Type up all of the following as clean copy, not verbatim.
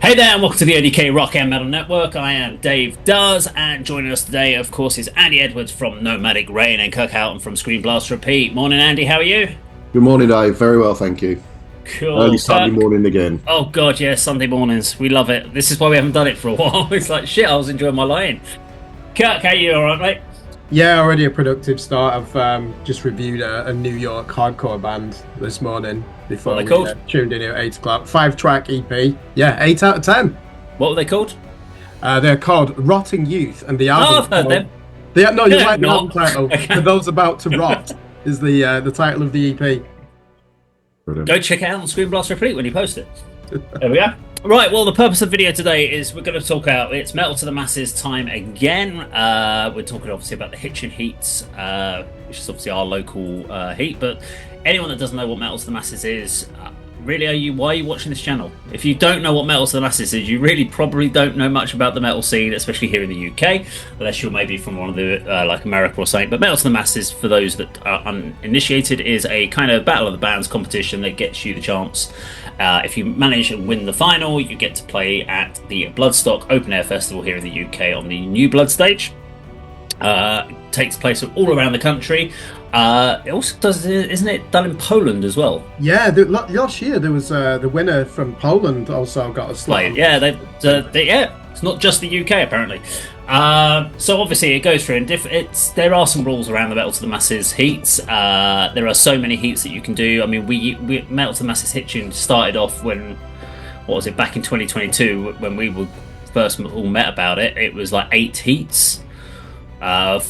Hey there, and welcome to the A.D.K Rock and Metal Network. I am Dave Duz, and joining us today, of course, is Andy Edwards from Nomadic Rain and Kirk Houghton from Screen Blast Repeat. Morning, Andy. How are you? Good morning, Dave. Very well, thank you. Cool. Early Sunday morning again. Oh God, yeah, Sunday mornings. We love it. This is why we haven't done it for a while. It's like shit. I was enjoying my line. Kirk, how are you? All right, mate? Yeah, already a productive start. I've just reviewed a New York hardcore band this morning before we tuned in at 8 o'clock. 5-track EP. Yeah, 8 out of 10. What were they called? They're called Rotting Youth, and the album. Oh, I've heard them. No, you're right. The album title For Those About to Rot is the title of the EP. Brilliant. Go check it out on Screen Blast Repeat when you post it. There we are. Right, well, the purpose of the video today is we're going to talk out, it's Metal to the Masses time again. We're talking obviously about the Hitchin heats, which is obviously our local heat, but anyone that doesn't know what Metal to the Masses is, really, why are you watching this channel? If you don't know what Metal to the Masses is, you really probably don't know much about the metal scene, especially here in the UK, unless you're maybe from one of the, like America or something. But Metal to the Masses, for those that are uninitiated, is a kind of battle of the bands competition that gets you the chance. If you manage and win the final, you get to play at the Bloodstock Open Air Festival here in the UK on the New Blood stage. It takes place all around the country. It also does, isn't it, done in Poland as well? Yeah, last year there was the winner from Poland also got a slot. Yeah, it's not just the UK apparently. So obviously it goes through, and there are some rules around the Metal to the Masses heats. There are so many heats that you can do. I mean, we Metal to the Masses Hitchin started off back in 2022 when we were first all met about it. It was like 8 heats. 4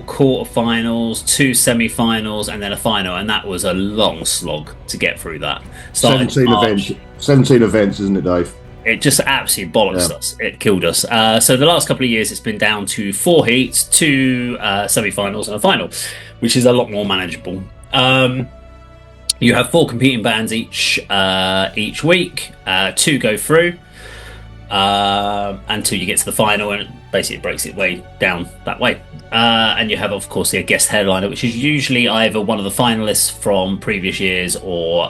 quarterfinals, 2 semi-finals, and then a final, and that was a long slog to get through that. 17 events, isn't it, Dave? It just absolutely bollocks us. It killed us. So the last couple of years, it's been down to 4 heats, 2 semi-finals, and a final, which is a lot more manageable. You have 4 competing bands each week. 2 go through until you get to the final, and basically it breaks it way down that way. And you have, of course, a guest headliner, which is usually either one of the finalists from previous years or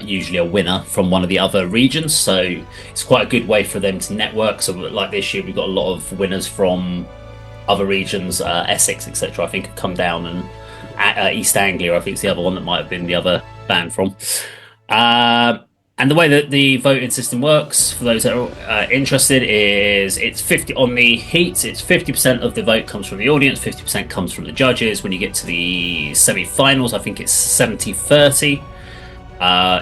usually a winner from one of the other regions. So it's quite a good way for them to network. So like this year, we've got a lot of winners from other regions, Essex, etc. I think have come down, and East Anglia, I think, is the other one that might have been the other band from. And the way that the voting system works, for those that are interested, is it's 50 on the heats. It's 50% of the vote comes from the audience, 50% comes from the judges. When you get to the semi-finals, I think it's 70-30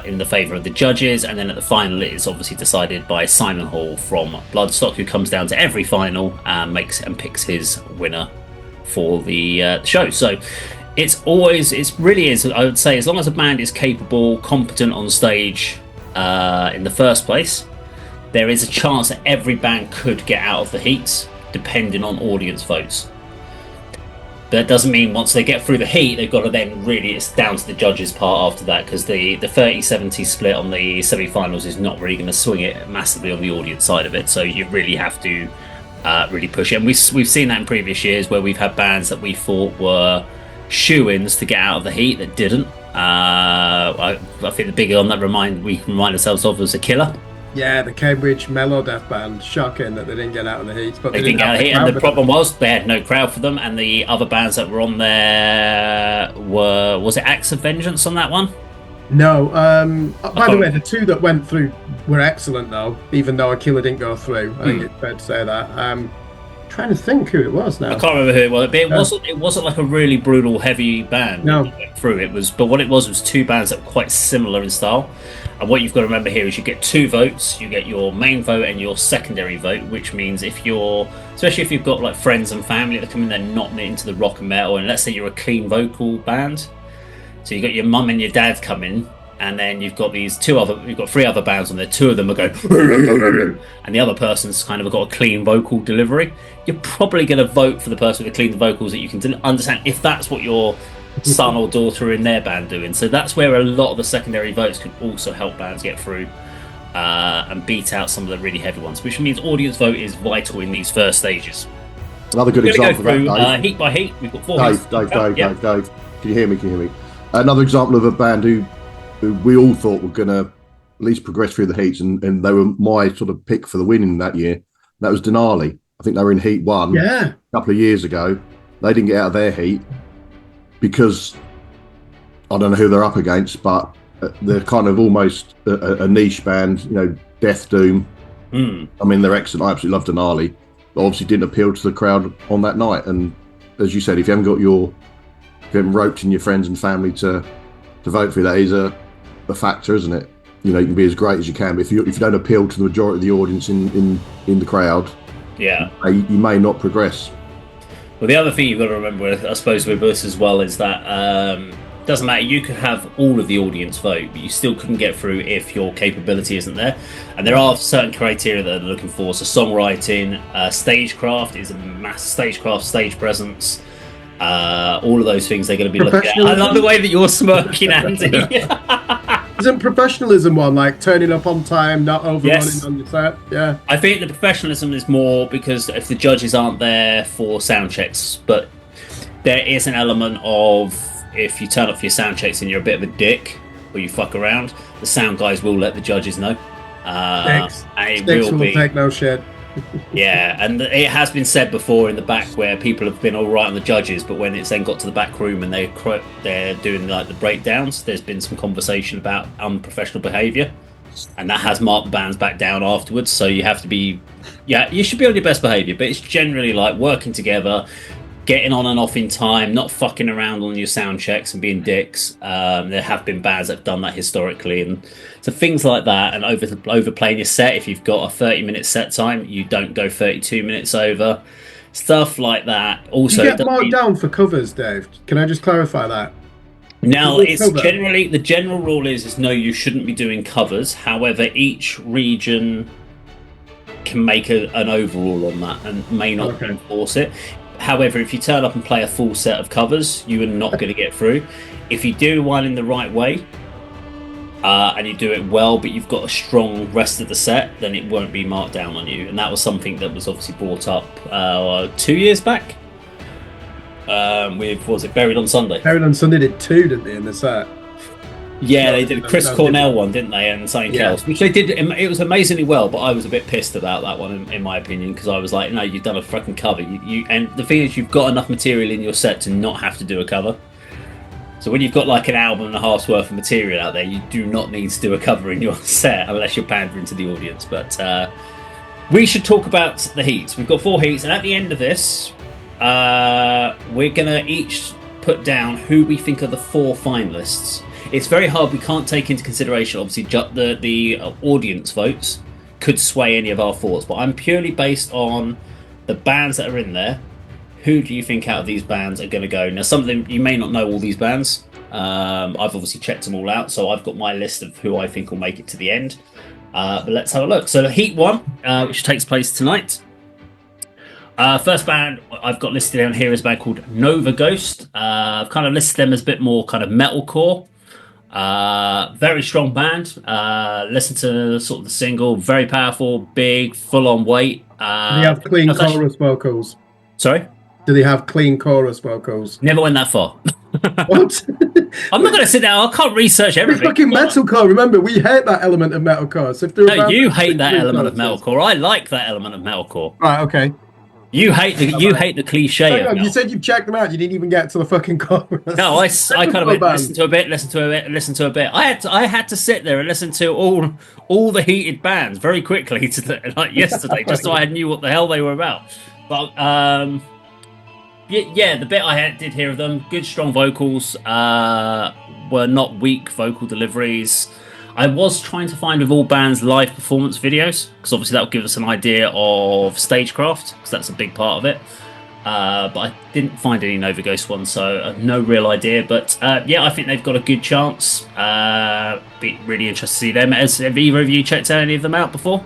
in the favour of the judges, and then at the final, it is obviously decided by Simon Hall from Bloodstock, who comes down to every final and picks his winner for the show. So it really is. I would say, as long as a band is capable, competent on stage. In the first place, there is a chance that every band could get out of the heats depending on audience votes. But that doesn't mean once they get through the heat, they've got to then really, it's down to the judges' part after that, because the 30-70 split on the semi-finals is not really going to swing it massively on the audience side of it. So you really have to really push it. And we've seen that in previous years where we've had bands that we thought were shoo-ins to get out of the heat that didn't. I think the bigger one that we can remind ourselves of was A Killer. Yeah, the Cambridge Melodeath band. Shocking that they didn't get out of the heat. But they didn't get out of the heat, and the problem was they had no crowd for them, and the other bands that were on there was it Acts of Vengeance on that one? No. By the way, the 2 that went through were excellent, though, even though A Killer didn't go through. I think it's fair to say that. Trying to think who it was now. I can't remember who it was, but it wasn't like a really brutal heavy band that went through. But what it was 2 bands that were quite similar in style. And what you've got to remember here is you get 2 votes. You get your main vote and your secondary vote, which means especially if you've got like friends and family that come in, they're not into the rock and metal, and let's say you're a clean vocal band, so you got your mum and your dad come in. And then you've got you've got 3 other bands on there. 2 of them are going, and the other person's kind of got a clean vocal delivery. You're probably going to vote for the person with the clean vocals that you can understand if that's what your son or daughter in their band doing. So that's where a lot of the secondary votes can also help bands get through and beat out some of the really heavy ones, which means audience vote is vital in these first stages. Another good example of that, heat by heat. We've got 4 heats. Dave. Can you hear me? Another example of a band who we all thought were going to least progressed through the heats, and they were my sort of pick for the win in that year. That was Denali. I think they were in Heat 1 a couple of years ago. They didn't get out of their heat because I don't know who they're up against, but they're kind of almost a niche band, you know, Death Doom. I mean, they're excellent. I absolutely love Denali, but obviously didn't appeal to the crowd on that night. And as you said, if you haven't roped in your friends and family to vote for you, that is a factor, isn't it? You know, you can be as great as you can, but if you don't appeal to the majority of the audience in the crowd, you may not progress. Well, the other thing you've got to remember, I suppose, with us as well, is that doesn't matter. You could have all of the audience vote, but you still couldn't get through if your capability isn't there. And there are certain criteria that they're looking for. So songwriting, stagecraft is a mass stagecraft, stage presence. All of those things they're going to be looking at. I love the way that you're smirking, Andy. Isn't professionalism one, like turning up on time, not overrunning on your set? Yeah. I think the professionalism is more because if the judges aren't there for sound checks, but there is an element of if you turn up for your sound checks and you're a bit of a dick or you fuck around, the sound guys will let the judges know. Sticks will take no shit. Yeah, and it has been said before in the back where people have been all right on the judges, but when it's then got to the back room and they're doing like the breakdowns, there's been some conversation about unprofessional behaviour, and that has marked the bands back down afterwards. So you have to be, you should be on your best behaviour, but it's generally like working together, getting on and off in time, not fucking around on your sound checks and being dicks. There have been bands that have done that historically, and so things like that, and overplaying your set. If you've got a 30-minute set time, you don't go 32 minutes over. Stuff like that. Also, you get marked down for covers, Dave. Can I just clarify that? Now, it's generally the general rule is no, you shouldn't be doing covers. However, each region can make an overall on that and may not enforce it. However, if you turn up and play a full set of covers, you are not going to get through. If you do one in the right way, and you do it well, but you've got a strong rest of the set, then it won't be marked down on you. And that was something that was obviously brought up 2 years back with, what was it, Buried on Sunday? Buried on Sunday did 2, didn't they, in the set? Yeah, they did a Chris Cornell one, didn't they, and something else, which they did. It was amazingly well, but I was a bit pissed about that one, in my opinion, because I was like, no, you've done a fucking cover. And the thing is, you've got enough material in your set to not have to do a cover. So when you've got like an album and a half's worth of material out there, you do not need to do a cover in your set unless you're pandering to the audience. But we should talk about the heats. We've got 4 heats, and at the end of this, we're going to each put down who we think are the 4 finalists. It's very hard. We can't take into consideration, obviously, the audience votes could sway any of our thoughts. But I'm purely based on the bands that are in there. Who do you think out of these bands are going to go? Now, some of them, you may not know all these bands. I've obviously checked them all out. So I've got my list of who I think will make it to the end. But let's have a look. So the Heat 1, which takes place tonight. First band I've got listed down here is a band called Nova Ghost. I've kind of listed them as a bit more kind of metalcore. Very strong band. Listen to sort of the single. Very powerful, big, full-on weight. Do they have clean chorus vocals? Sorry? Do they have clean chorus vocals? Never went that far. What? I'm not going to sit down. I can't research everything. It's fucking metalcore. Remember, we hate that element of metalcore. So if no, you hate that element of metalcore. I like that element of metalcore. Right, okay. You hate the cliche. Hang on, you said you checked them out. You didn't even get to the fucking chorus. No, I kind of listened to a bit. I had to sit there and listen to all the heated bands very quickly like yesterday, just so I knew what the hell they were about. But the bit I did hear of them, good strong vocals, were not weak vocal deliveries. I was trying to find with all bands live performance videos, because obviously that will give us an idea of stagecraft, because that's a big part of it. But I didn't find any Nova Ghost ones, so no real idea. But I think they've got a good chance. Be really interested to see them. Have either of you checked any of them out before?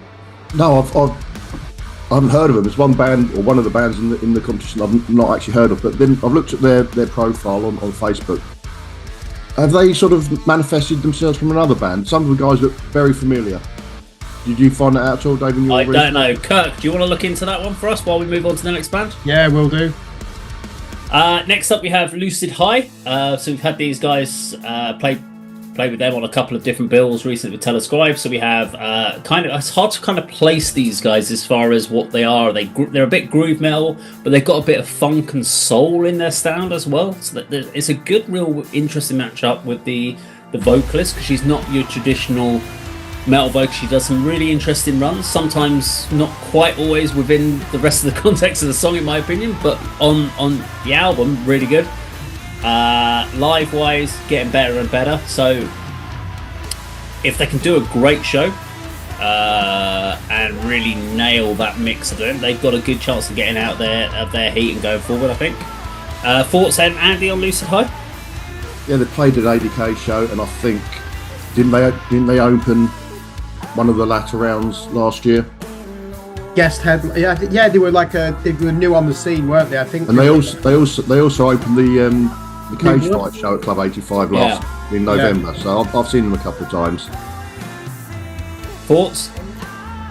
No, I haven't heard of them. It's one band, or one of the bands in the competition I've not actually heard of, but then I've looked at their profile on Facebook. Have they sort of manifested themselves from another band? Some of the guys look very familiar. Did you find that out at all, Dave? I don't know. Kirk, do you want to look into that one for us while we move on to the next band? Yeah, will do. Next up, we have Lucid High. So we've had these guys play played with them on a couple of different bills recently with Telescribe. So we have it's hard to kind of place these guys as far as what they are. They're a bit groove metal, but they've got a bit of funk and soul in their sound as well. So it's a good, real interesting matchup with the vocalist, because she's not your traditional metal vocalist. She does some really interesting runs, sometimes not quite always within the rest of the context of the song, in my opinion, but on the album, really good. Live wise, getting better and better. So if they can do a great show and really nail that mix of them, they've got a good chance of getting out there of their heat and going forward, I think. Thoughts then, Andy, on Lucid High? Yeah, they played at A.D.K show, and I think didn't they open one of the latter rounds last year? Guest head, yeah, they were they were new on the scene, weren't they? I think. And they also opened the Cage Fight show at Club 85 in November. Yeah. So I've seen them a couple of times. Thoughts?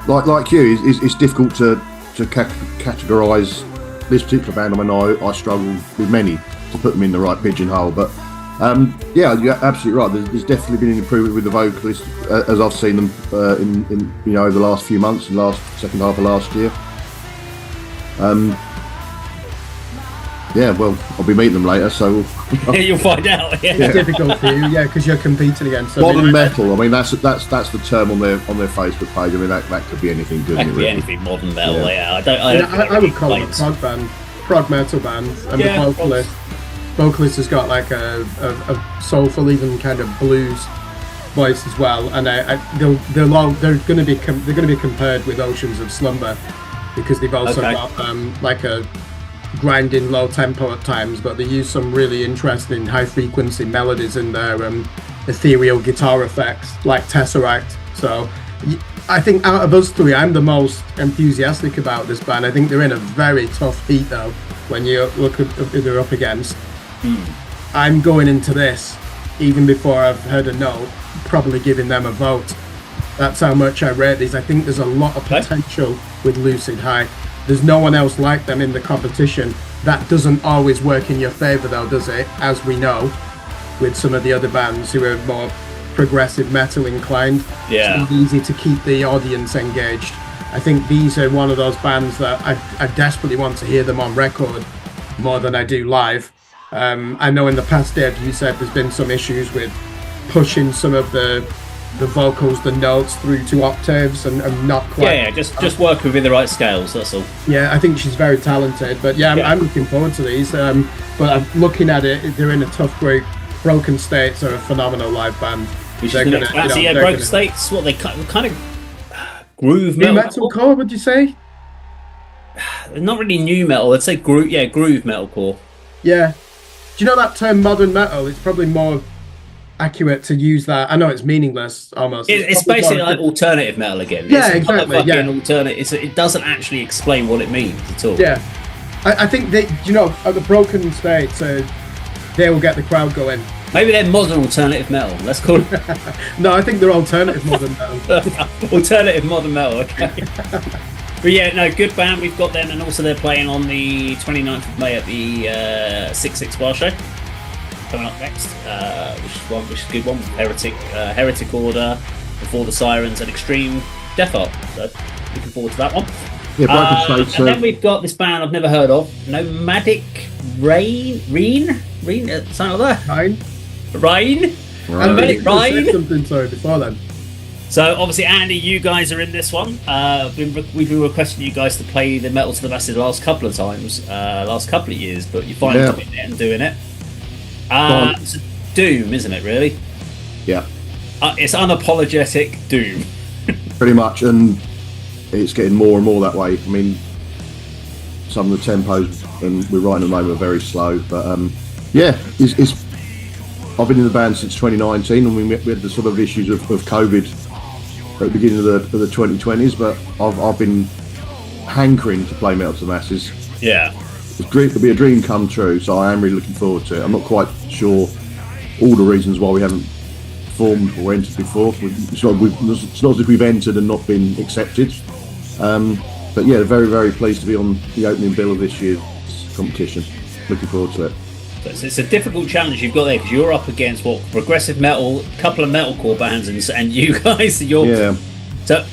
Like you, it's difficult to categorise this particular band. I mean, I struggle with many to put them in the right pigeonhole, but. Yeah, you're absolutely right. There's definitely been an improvement with the vocalist, as I've seen them in over the last few months and second half of last year. Yeah, well, I'll be meeting them later, so you'll find out. Yeah. It's difficult for you, because you're competing against modern metal. I mean, that's the term on their Facebook page. I mean, that could be anything good. That could be anything modern metal. Yeah, I would call it a prog metal band, and the vocalist has got like a soulful, even kind of blues voice as well, and they're going to be compared with Oceans of Slumber, because they've also got like a grinding low tempo at times, but they use some really interesting high frequency melodies in their ethereal guitar effects, like Tesseract. So I think out of us three, I'm the most enthusiastic about this band. I think they're in a very tough heat though when you look at who they're up against. I'm going into this, even before I've heard a note, probably giving them a vote. That's how much I rate these. I think there's a lot of potential with Lucid High. There's no one else like them in the competition. That doesn't always work in your favour though, does it? As we know, with some of the other bands who are more progressive metal inclined. Yeah. It's not easy to keep the audience engaged. I think these are one of those bands that I desperately want to hear them on record more than I do live. I know in the past, Dave, you said there's been some issues with pushing some of the vocals, the notes through to octaves and not quite. Yeah, just work within the right scales, that's all. Yeah, I think she's very talented, but I'm looking forward to these. But I'm looking at it, they're in a tough group. Broken States are a phenomenal live band. Broken States, what they kind of groove metal. New metalcore, would you say? Not really new metal, I'd say groove metalcore. Yeah. Do you know that term modern metal? It's probably more accurate to use that. I know it's meaningless almost. It's basically like alternative metal again. Yeah, exactly. It doesn't actually explain what it means at all. Yeah. I think at the Broken States, they will get the crowd going. Maybe they're modern alternative metal. Let's call it. No, I think they're alternative modern metal. Alternative modern metal, okay. But yeah, no, good band. We've got them, and also they're playing on the 29th of May at the 66 Bar Show. Coming up next, which is a good one. Heretic Order, Before the Sirens, and Extreme Death Art. So looking forward to that one. Yeah, States, and then we've got this band I've never heard of, Nomadic Rain, something like that. Rain. Nomadic Rain. Something before then. So obviously, Andy, you guys are in this one. We've been requesting you guys to play the Metal to the Masses the last couple of times, last couple of years, but you're finally coming in and doing it. It's doom, isn't it? Really? Yeah. It's unapologetic doom. Pretty much, and it's getting more and more that way. I mean, some of the tempos and we're writing at the moment are very slow, but it's. I've been in the band since 2019, and we had the sort of issues of COVID at the beginning of the 2020s, but I've been hankering to play Metal to the Masses. Yeah. It'll be a dream come true, so I am really looking forward to it. I'm not quite sure all the reasons why we haven't formed or entered before. It's not as if we've entered and not been accepted. But yeah, very, very pleased to be on the opening bill of this year's competition. Looking forward to it. It's a difficult challenge you've got there because you're up against progressive metal, a couple of metalcore bands, and you guys.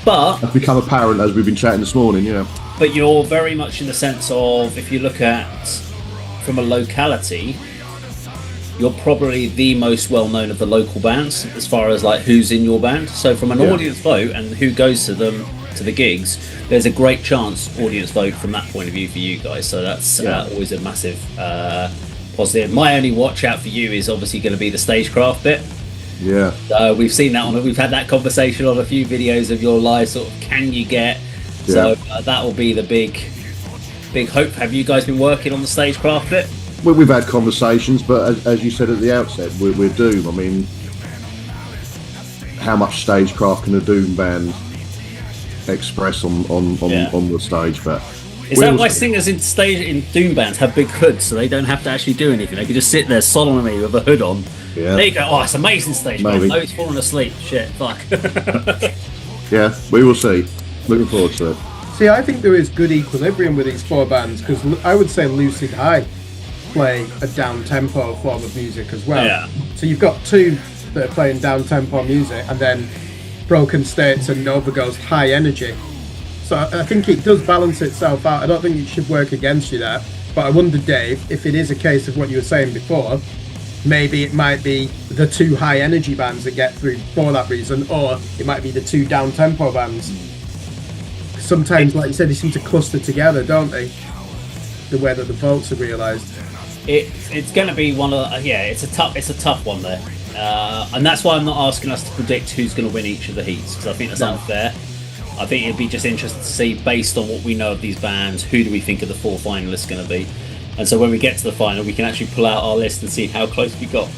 But that's become apparent as we've been chatting this morning. Yeah. But you're very much in the sense of, if you look at from a locality, you're probably the most well-known of the local bands as far as like who's in your band. So from an audience vote and who goes to the gigs, there's a great chance audience vote from that point of view for you guys. So that's always a massive positive. My only watch out for you is obviously going to be the stagecraft bit. Yeah. We've seen that we've had that conversation on a few videos of your live sort of can you get. So that will be the big hope. Have you guys been working on the stagecraft bit? Well, we've had conversations, but as you said at the outset, we're Doom. I mean, how much stagecraft can a Doom band express on the stage? But is that why singers in Doom bands have big hoods, so they don't have to actually do anything? They can just sit there solemnly with a hood on. Yeah. There you go. Oh, it's amazing stagecraft. No, it's falling asleep. Shit, fuck. Yeah, we will see. Looking forward to it. See, I think there is good equilibrium with these four bands, because I would say Lucid High play a down-tempo form of music as well. Yeah. So you've got two that are playing down-tempo music, and then Broken States and Nova Ghost high energy. So I think it does balance itself out. I don't think it should work against you there. But I wonder, Dave, if it is a case of what you were saying before, maybe it might be the two high energy bands that get through for that reason, or it might be the two down-tempo bands. Sometimes, like you said, they seem to cluster together, don't they? The way that the votes are realised. It's going to be one of it's a tough one there, and that's why I'm not asking us to predict who's going to win each of the heats, because I think that's unfair. I think it'd be just interesting to see, based on what we know of these bands, who do we think are the four finalists going to be, and so when we get to the final, we can actually pull out our list and see how close we got.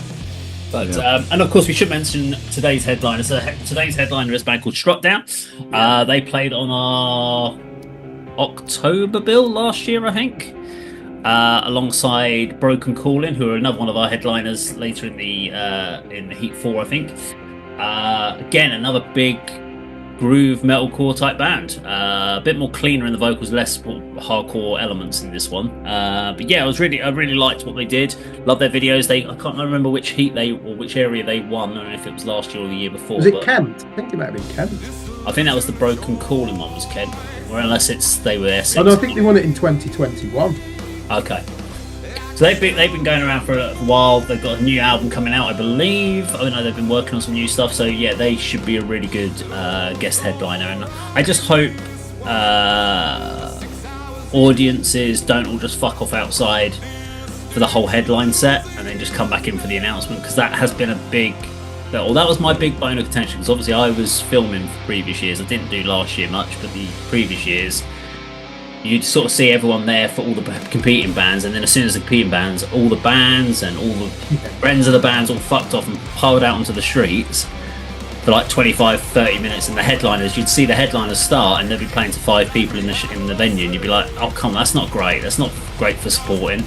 But and of course, we should mention today's headliner. So today's headliner is a band called Struck Down. They played on our October bill last year, I think, alongside Broken Calling, who are another one of our headliners later in the Heat 4, I think. Again, another big groove metalcore type band. A bit more cleaner in the vocals, less hardcore elements in this one. But yeah, I really liked what they did. Love their videos. I can't remember which heat or which area they won. I don't know if it was last year or the year before. Was it Kent? I think it might have been Kent. I think that was the Broken Calling one, was Kent. Or unless they were there. Oh no, I think they won it in 2021. Okay. So they've been going around for a while. They've got a new album coming out, I believe. I know they've been working on some new stuff. So yeah, they should be a really good guest headliner. And I just hope audiences don't all just fuck off outside for the whole headline set and then just come back in for the announcement, because that has been that was my big bone of contention. Because obviously I was filming for previous years. I didn't do last year much, but the previous years, you'd sort of see everyone there for all the competing bands, and then as soon as the competing bands, all the bands and all the friends of the bands all fucked off and piled out onto the streets for like 25-30 minutes, and the headliners, you'd see the headliners start and they'd be playing to 5 people in the venue, and you'd be like, oh come on, that's not great for supporting.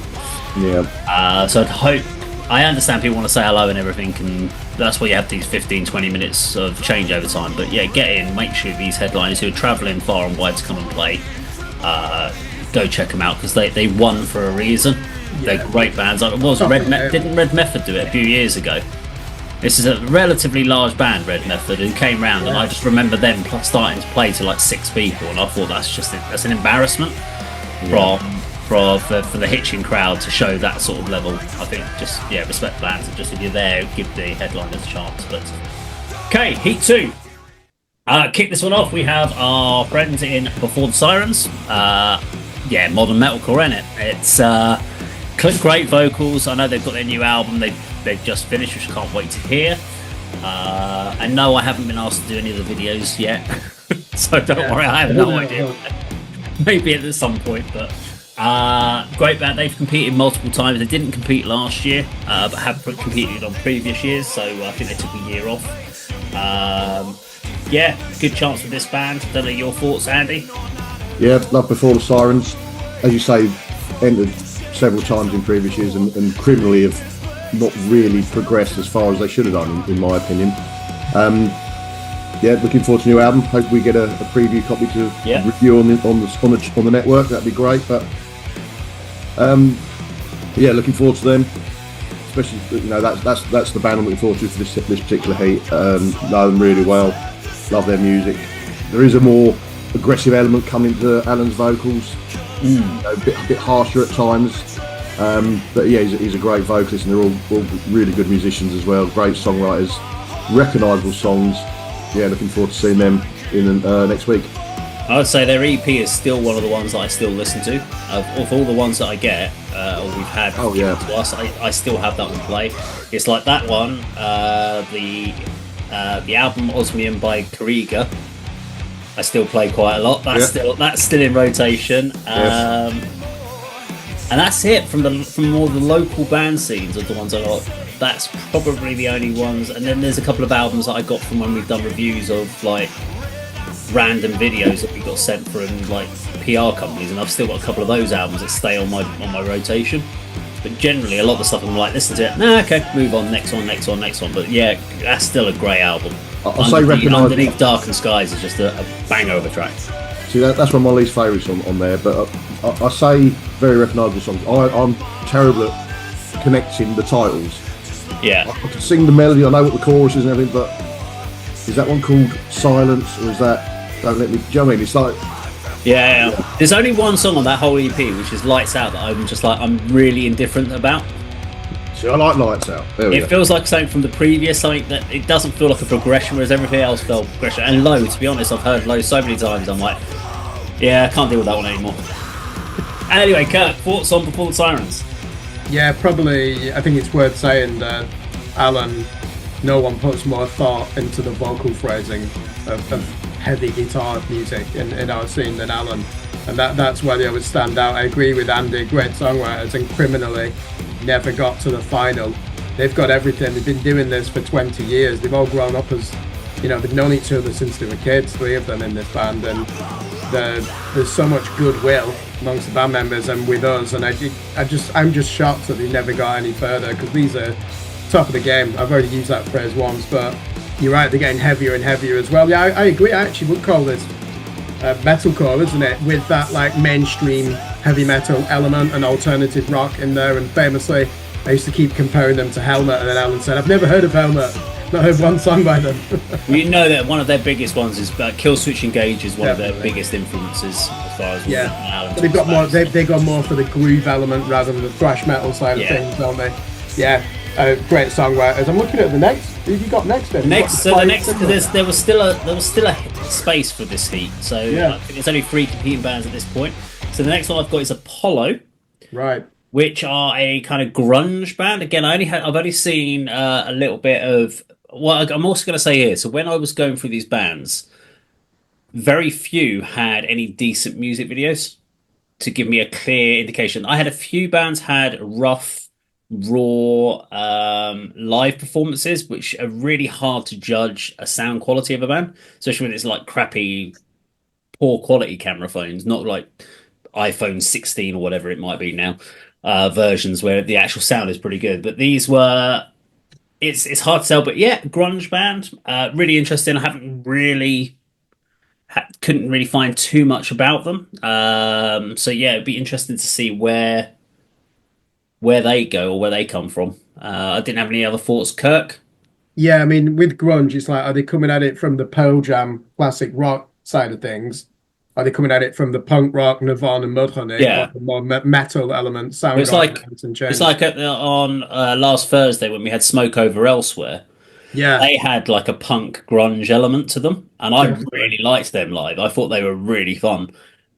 So I'd hope, I understand people want to say hello and everything, and that's why you have these 15-20 minutes of changeover time, but yeah, get in, make sure these headliners who are travelling far and wide to come and play, go check them out, because they won for a reason. They're great bands. Didn't Red Method do it a few years ago? This is a relatively large band, Red Method, who came round, and I just remember them starting to play to like 6 people, and I thought that's an embarrassment for the Hitchin crowd to show that sort of level. I think respect bands, and just if you're there, give the headliners a chance. But okay, Heat 2. Kick this one off, we have our friends in Before the Sirens. Modern metalcore, innit? It's great vocals. I know they've got their new album they've just finished, which I can't wait to hear. And no, I haven't been asked to do any of the videos yet, so don't worry, I have no idea. Maybe at some point, but great band. They've competed multiple times. They didn't compete last year, but have competed on previous years, so I think they took a year off. Good chance with this band. Don't know your thoughts, Andy? Yeah, love Before the Sirens. As you say, entered several times in previous years and criminally have not really progressed as far as they should have done, in my opinion. Looking forward to a new album. Hope we get a preview copy to review on the network. That'd be great. But looking forward to them. especially that's the band I'm looking forward to for this particular heat. Know them really well, love their music. There is a more aggressive element coming to Alan's vocals, a bit harsher at times. But yeah, he's a great vocalist, and they're all really good musicians as well. Great songwriters, recognisable songs. Yeah, looking forward to seeing them in next week. I would say their EP is still one of the ones that I still listen to. Of all the ones that I get, or we've had given to us, I still have that one play. It's like that one, the album Osmium by Kariga. I still play quite a lot. That's still in rotation. And that's it from more the local band scenes of the ones I got. That's probably the only ones. And then there's a couple of albums that I got from when we've done reviews of like random videos that we got sent from like PR companies, and I've still got a couple of those albums that stay on my rotation. But generally, a lot of the stuff I'm like, listen to it. Nah, okay, move on, next one. But yeah, that's still a great album. Underneath Darkened Skies is just a banger of a track. See, that's one of my least favourites on there, but I say very recognisable songs. I'm terrible at connecting the titles. Yeah. I can sing the melody, I know what the chorus is and everything, but is that one called Silence, or is that Don't Let Me... Do you know what I mean? It's like... Yeah. There's only one song on that whole EP, which is Lights Out, that I'm just like, I'm really indifferent about. See, I like Lights Out. It feels like something from the previous, something that it doesn't feel like a progression, whereas everything else felt progression. And Low, to be honest, I've heard Low so many times, I'm like, yeah, I can't deal with that one anymore. Anyway, Kirk, thoughts on Performed Sirens? Yeah, probably, I think it's worth saying that Alan, no one puts more thought into the vocal phrasing of heavy guitar music in our scene than Alan, and that's why they always stand out. I agree with Andy, great songwriters, and criminally never got to the final. They've got everything. They've been doing this for 20 years. They've all grown up as, they've known each other since they were kids, 3 of them in this band, and there's so much goodwill amongst the band members and with us, and I'm just shocked that they never got any further, because these are top of the game. I've already used that phrase once, but you're right, they're getting heavier and heavier as well. Yeah, I agree. I actually would call this metalcore, isn't it? With that like mainstream heavy metal element and alternative rock in there. And famously, I used to keep comparing them to Helmet, and then Alan said, "I've never heard of Helmet. Not heard one song by them." You know that one of their biggest ones is Killswitch Engage is one of their biggest influences as far as Alan. They've got more. They've got more for the groove element rather than the thrash metal side of things, don't they? Yeah. Great songwriters. I'm looking at the next. Who have you got next? Then? There was still a space for this heat. So I think there's only 3 competing bands at this point. So the next one I've got is Apollo, right? Which are a kind of grunge band. Again, I've only seen a little bit of. What I'm also going to say here. So when I was going through these bands, very few had any decent music videos to give me a clear indication. I had a few bands had rough, raw live performances, which are really hard to judge a sound quality of a band, especially when it's like crappy, poor quality camera phones, not like iPhone 16 or whatever it might be now, versions where the actual sound is pretty good. But these were, it's hard to tell, but yeah, grunge band, really interesting. I haven't really couldn't really find too much about them, so yeah, it'd be interesting to see where they go or where they come from. I didn't have any other thoughts, Kirk. Yeah, I mean, with grunge, it's like, are they coming at it from the Pearl Jam classic rock side of things? Are they coming at it from the punk rock, Nirvana, Mudhoney, or the more metal elements? It's like on last Thursday when we had Smoke Over Elsewhere. Yeah, they had like a punk grunge element to them, and I really liked them live. I thought they were really fun.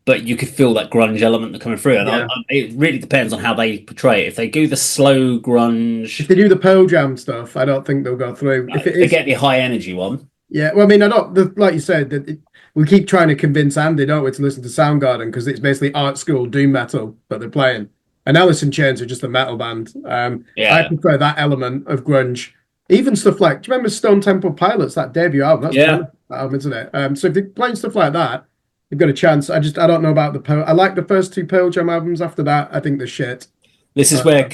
But you could feel that grunge element coming through, and it really depends on how they portray it. If they do the slow grunge, if they do the Pearl Jam stuff, I don't think they'll go through. If they get the high energy one, yeah. Well, I mean, I don't. Like you said, we keep trying to convince Andy, don't we, to listen to Soundgarden, because it's basically art school doom metal that they're playing, and Alice in Chains are just a metal band. I prefer that element of grunge. Even stuff like, do you remember Stone Temple Pilots, that debut album? That's that album, isn't it? So if they're playing stuff like that, they've got a chance. I don't know about the Pearl. I like the first 2 Pearl Jam albums. After that, I think they're shit. This is where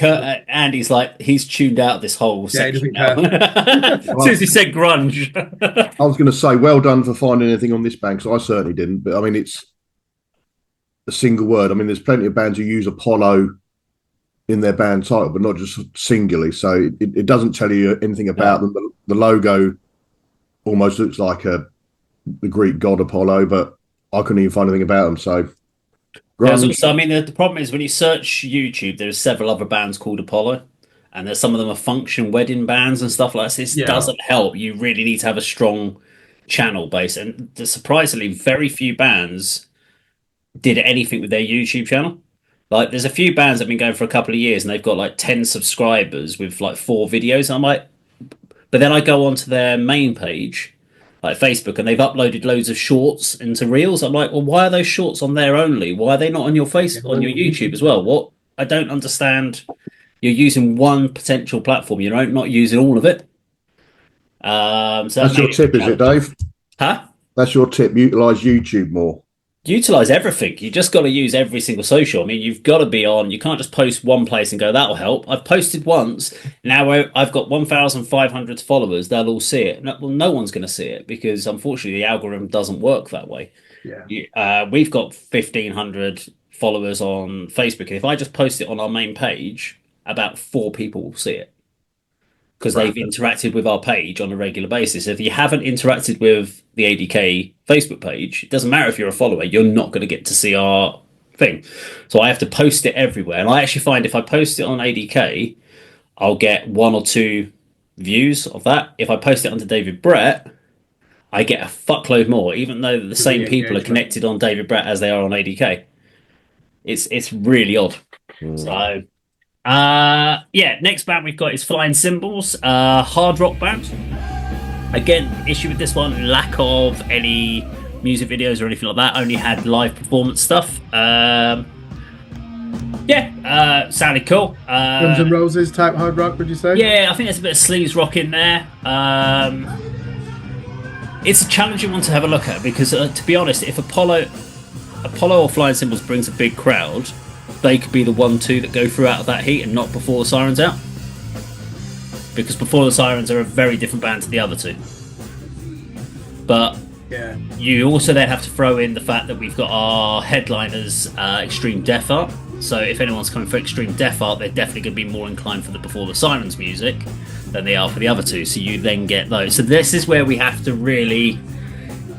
Andy's like, he's tuned out this whole section now. As soon as he said grunge. I was going to say, well done for finding anything on this band, because I certainly didn't. But I mean, it's a single word. I mean, there's plenty of bands who use Apollo in their band title, but not just singularly. So it doesn't tell you anything about them. The logo almost looks like the Greek god Apollo, but I couldn't even find anything about them. So, so I mean, the problem is when you search YouTube, there's several other bands called Apollo, and there's some of them are function wedding bands and stuff like this. This doesn't help. You really need to have a strong channel base, and surprisingly, very few bands did anything with their YouTube channel. Like, there's a few bands that have been going for a couple of years, and they've got like 10 subscribers with like 4 videos. And I'm like, but then I go onto their main page, like Facebook, and they've uploaded loads of shorts into Reels. I'm like, well, why are those shorts on there only? Why are they not on your on your YouTube as well? What? I don't understand. You're using one potential platform. You're not using all of it. So that's your tip, is it, Dave? Huh? That's your tip. Utilize YouTube more. Utilize everything. You just got to use every single social. I mean, you've got to be on. You can't just post one place and go, that'll help. I've posted once. Now I've got 1,500 followers. They'll all see it. No one's going to see it because, unfortunately, the algorithm doesn't work that way. Yeah. We've got 1,500 followers on Facebook. And if I just post it on our main page, about 4 people will see it because they've interacted with our page on a regular basis. If you haven't interacted with the A.D.K Facebook page, it doesn't matter if you're a follower, you're not going to get to see our thing. So I have to post it everywhere. And I actually find if I post it on A.D.K, I'll get 1 or 2 views of that. If I post it onto David Brett, I get a fuckload more, even though the same people are connected on David Brett as they are on A.D.K. It's really odd. So next band we've got is Flying Cymbals, hard rock band. Again, issue with this one, lack of any music videos or anything like that. Only had live performance stuff. Sounded cool. Guns N' Roses type hard rock, would you say? Yeah, I think there's a bit of sleaze rock in there. It's a challenging one to have a look at because, to be honest, if Apollo or Flying Cymbals brings a big crowd, they could be the 1-2 that go through out of that heat and not Before the Sirens out. Because Before the Sirens are a very different band to the other 2. But you also then have to throw in the fact that we've got our headliners, Extreme Death Art. So if anyone's coming for Extreme Death Art, they're definitely going to be more inclined for the Before the Sirens music than they are for the other 2. So you then get those. So this is where we have to really...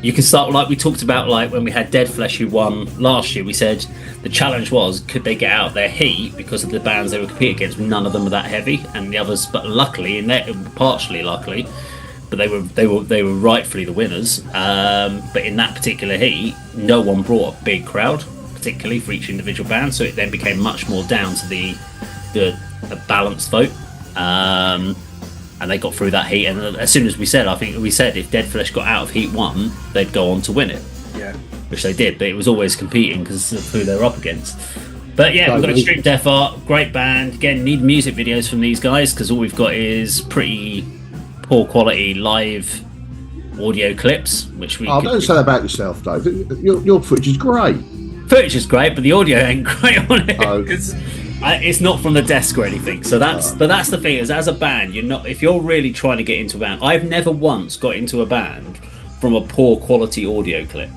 You can start, like we talked about, like when we had Dead Flesh who won last year, we said the challenge was, could they get out their heat because of the bands they were competing against? None of them were that heavy, and the others, but luckily, partially luckily, but they were rightfully the winners. But in that particular heat, no one brought a big crowd, particularly for each individual band, so it then became much more down to the balanced vote. And they got through that heat, and as soon as we said if Dead Flesh got out of Heat 1, they'd go on to win it. Yeah. Which they did, but it was always competing because of who they were up against. But yeah, we've got Extreme Death Art, great band. Again, need music videos from these guys because all we've got is pretty poor quality live audio clips, which we... don't say that about yourself, Dave. Your footage is great. Footage is great, but the audio ain't great on it because... it's not from the desk or anything, so that's the thing is, as a band, if you're really trying to get into a band, I've never once got into a band from a poor quality audio clip.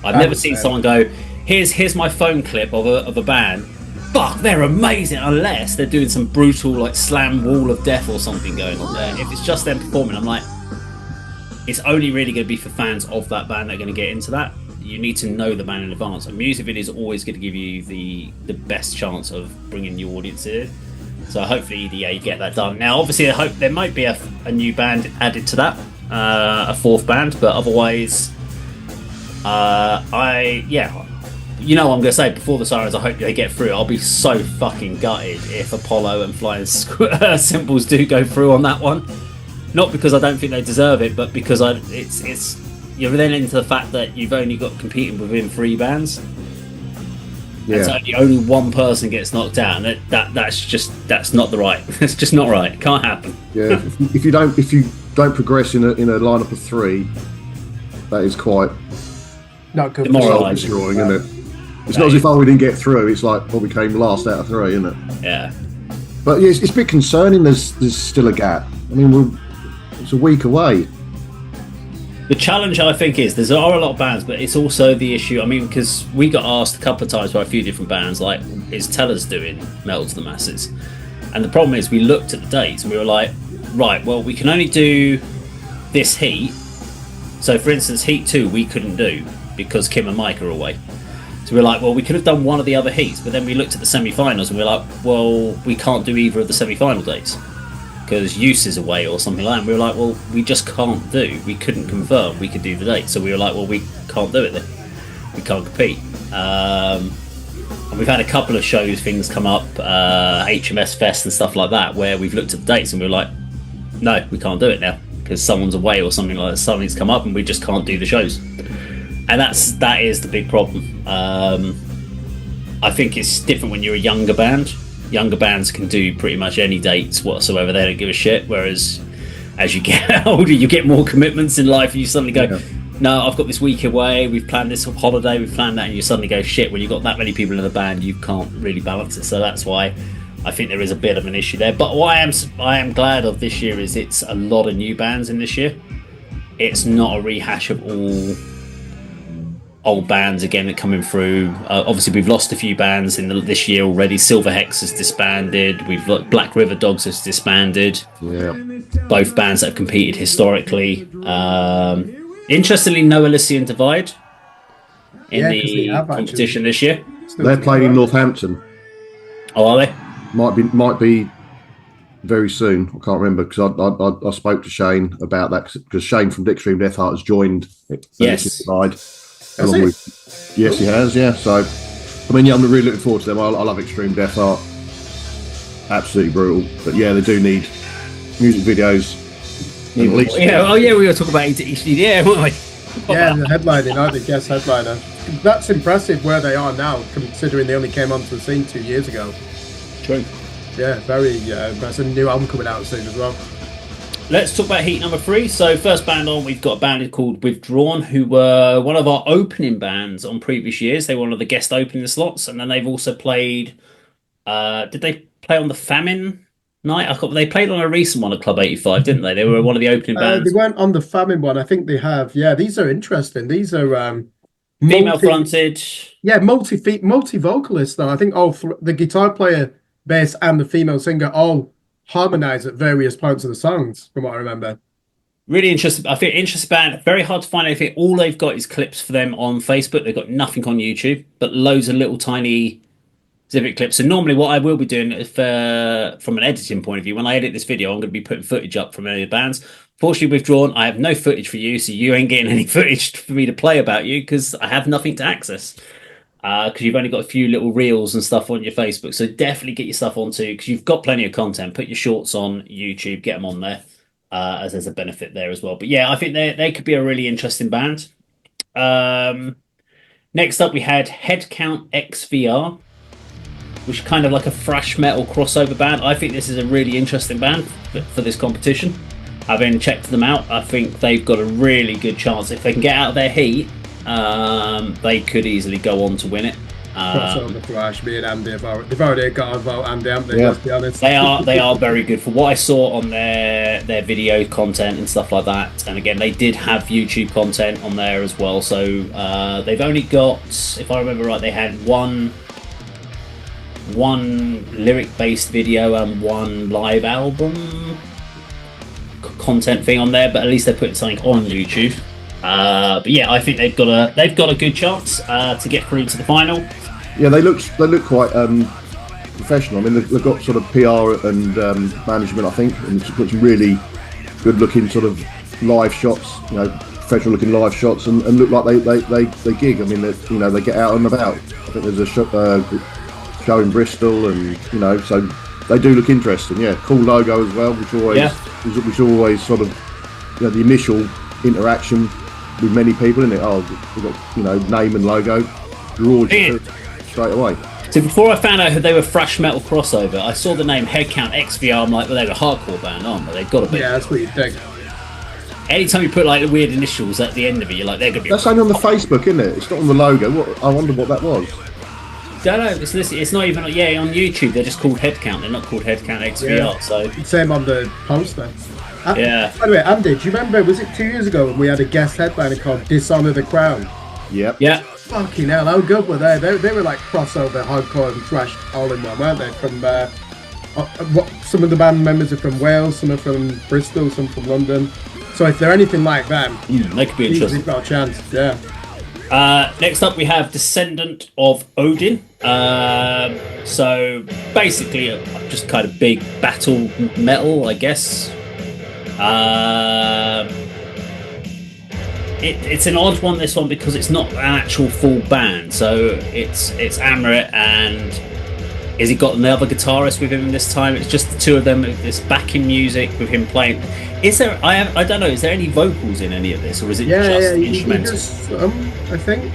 I've never seen someone go, here's my phone clip of a band, fuck, they're amazing, unless they're doing some brutal like slam wall of death or something going on there. If it's just them performing, I'm like, it's only really going to be for fans of that band that are going to get into that. You need to know the band in advance. A music video is always going to give you the best chance of bringing new audience in. So hopefully EDA get that done. Now, obviously, I hope there might be a new band added to that, a 4th band. But otherwise, I'm going to say Before the Sirens, I hope they get through. I'll be so fucking gutted if Apollo and Flying Cymbals do go through on that one. Not because I don't think they deserve it, but because it's. You're then into the fact that you've only got competing within 3 bands. Yeah. And so only one person gets knocked out, and that's not the right. It's just not right. It can't happen. Yeah. if you don't progress in a lineup of 3, that is quite not good. Demoralising, isn't it? It's not as if we didn't get through. It's like we came last out of 3, isn't it? Yeah. But yeah, it's a bit concerning. There's still a gap. I mean, it's a week away. The challenge, I think, is there are a lot of bands, but it's also the issue. I mean, because we got asked a couple of times by a few different bands, like, is Tellers doing Metal to the Masses? And the problem is, we looked at the dates and we were like, right, well, we can only do this heat. So, for instance, Heat 2 we couldn't do because Kim and Mike are away. So we're like, well, we could have done one of the other heats, but then we looked at the semi-finals and we're like, well, we can't do either of the semi-final dates because Use is away or something like that. And we were like, well, we just can't do. We couldn't confirm we could do the date. So we were like, well, we can't do it then. We can't compete. And we've had a couple of shows, things come up, HMS Fest and stuff like that, where we've looked at the dates and we were like, no, we can't do it now because someone's away or something like that. Something's come up and we just can't do the shows. And that is the big problem. I think it's different when you're a younger band. Younger bands can do pretty much any dates whatsoever. They don't give a shit. Whereas as you get older, you get more commitments in life and you suddenly go, no, I've got this week away, we've planned this holiday, we've planned that, and you suddenly go, shit, when you've got that many people in the band, you can't really balance it. So that's why I think there is a bit of an issue there. But what I am glad of this year is it's a lot of new bands in this year. It's not a rehash of all old bands again that coming through. Obviously we've lost a few bands in this year already. Silver Hex has disbanded, we've got Black River Dogs has disbanded, both bands that have competed historically. Interestingly, no Elysian Divide in the competition this year. They're playing in Northampton. Oh, are they? Might be very soon. I can't remember because I spoke to Shane about that because Shane from Extreme Death Heart has joined Yes. Divide. Yes, he has. Yeah. So, I mean, yeah, I'm really looking forward to them. I love Extreme Death Heart. Absolutely brutal. But yeah, they do need music videos. At least. Yeah. Oh, yeah. We were going to talk about HDD, weren't we? Yeah, the headlining, I think, guest headliner. That's impressive where they are now, considering they only came onto the scene 2 years ago. True. Yeah, very impressive. New album coming out soon as well. Let's talk about heat number 3. So first band on, we've got a band called Withdrawn, who were one of our opening bands on previous years. They were one of the guest opening slots, and then they've also played. Did they play on the Famine night? They played on a recent one at Club 85, didn't they? They were one of the opening bands. They weren't on the Famine one. I think they have. Yeah, these are interesting. These are female fronted. Yeah, multi vocalists though. I think the guitar player, bass, and the female singer all harmonize at various points of the songs, from what I remember. Really interesting. I think interesting band. Very hard to find anything. All they've got is clips for them on Facebook. They've got nothing on YouTube, but loads of little tiny specific clips. So normally what I will be doing from an editing point of view, when I edit this video, I'm going to be putting footage up from any of the bands. Fortunately, Withdrawn, I have no footage for you, so you ain't getting any footage for me to play about you because I have nothing to access. Because you've only got a few little reels and stuff on your Facebook. So definitely get your stuff onto, because you've got plenty of content. Put your shorts on YouTube, get them on there, as there's a benefit there as well. But yeah, I think they could be a really interesting band. Next up, we had Headcount XVR, which is kind of like a thrash metal crossover band. I think this is a really interesting band for this competition. Having checked them out, I think they've got a really good chance. If they can get out of their heat, they could easily go on to win it. Crossover thrash, me and Andy they've already got a vote, Andy, haven't they? Let's be honest. They are very good for what I saw on their video content and stuff like that. And again, they did have YouTube content on there as well. So they've only got, if I remember right, they had one lyric-based video and one live album content thing on there, but at least they're putting something on YouTube. But yeah, I think they've got a good chance to get through to the final. Yeah, they look quite professional. I mean, they've got sort of PR and management, I think, and it's got some really good-looking sort of live shots. You know, professional-looking live shots, and look like they gig. I mean, they get out and about. I think there's a show in Bristol, and so they do look interesting. Yeah, cool logo as well, which always sort of the initial interaction with many people, isn't it? Oh, we've got name and logo, draws you straight away. So before I found out who they were thrash metal crossover, I saw the name Headcount XVR. I'm like, well, they're a hardcore band, aren't they? They've got to be. Yeah, that's what you think. Anytime you put like the weird initials at the end of it, you're like, they're gonna be. That's only on the Facebook, isn't it? It's not on the logo. I wonder what that was. Don't know. It's not even. Yeah, on YouTube they're just called Headcount. They're not called Headcount XVR. Yeah. So same on the poster. Yeah. By the way, Andy, do you remember, was it 2 years ago when we had a guest headliner called Dishonor the Crown? Yep. Yeah. Fucking hell, how good were they? They were like crossover, hardcore and thrash all in one, weren't they? From some of the band members are from Wales, some are from Bristol, some from London. So if they're anything like them, they could be interesting. They've got a chance, yeah. Next up, we have Descendant of Odin. So basically, just kind of big battle metal, I guess. It's an odd one, this one, because it's not an actual full band. So it's Amrit, and has he got another guitarist with him this time? It's just the two of them. This backing music with him playing. Is there? I don't know. Is there any vocals in any of this, or is it just instrumental? I think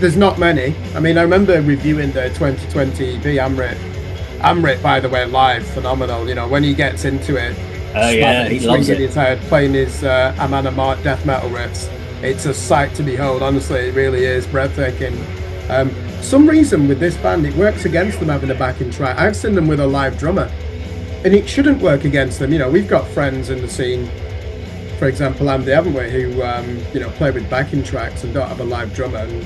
there's not many. I mean, I remember reviewing the 2020 EP. Amrit, by the way, live, phenomenal. You know, when he gets into it. Oh yeah, he loves it. His head, playing his Amon Amarth death metal riffs. It's a sight to behold. Honestly, it really is breathtaking. Some reason with this band, it works against them having a backing track. I've seen them with a live drummer, and it shouldn't work against them. You know, we've got friends in the scene, for example, Andy, haven't we, who play with backing tracks and don't have a live drummer, and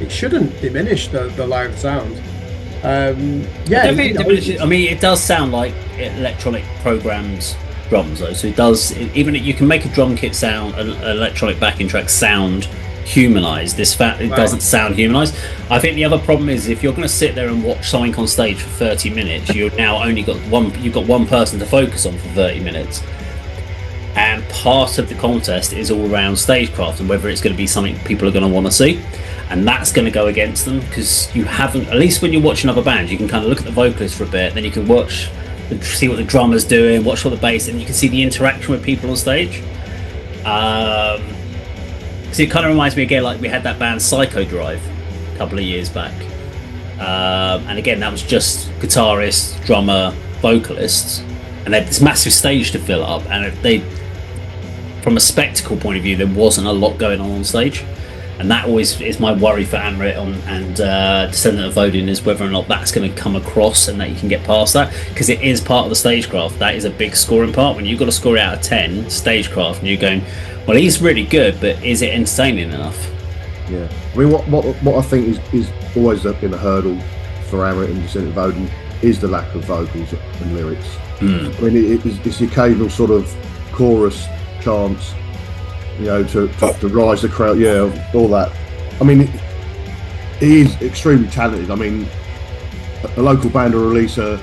it shouldn't diminish the live sound. I mean, it does sound like electronic programs. Drums though, so it does. Even you can make a drum kit sound, an electronic backing track sound humanized. It doesn't sound humanized. I think the other problem is if you're going to sit there and watch something on stage for 30 minutes, you've now only got one person to focus on for 30 minutes, and part of the contest is all around stagecraft and whether it's going to be something people are going to want to see, and that's going to go against them because you haven't. At least when you're watching other bands, you can kind of look at the vocalist for a bit, then you can see what the drummer's doing, watch what the bass, and you can see the interaction with people on stage. So it kind of reminds me again, like we had that band Psycho Drive a couple of years back, and again that was just guitarist, drummer, vocalists, and they had this massive stage to fill up, and from a spectacle point of view, there wasn't a lot going on stage. And that always is my worry for Amrit and Descendant of Odin, is whether or not that's going to come across and that you can get past that, because it is part of the stagecraft. That is a big scoring part. When you've got to score it out of 10 stagecraft and you're going, well, he's really good, but is it entertaining enough? Yeah, I mean, what I think is always been a hurdle for Amrit and Descendant of Odin is the lack of vocals and lyrics. I mean, it's the occasional sort of chorus chants, you know, to rise the crowd, all that. I mean, he is extremely talented. I mean, a local band will release a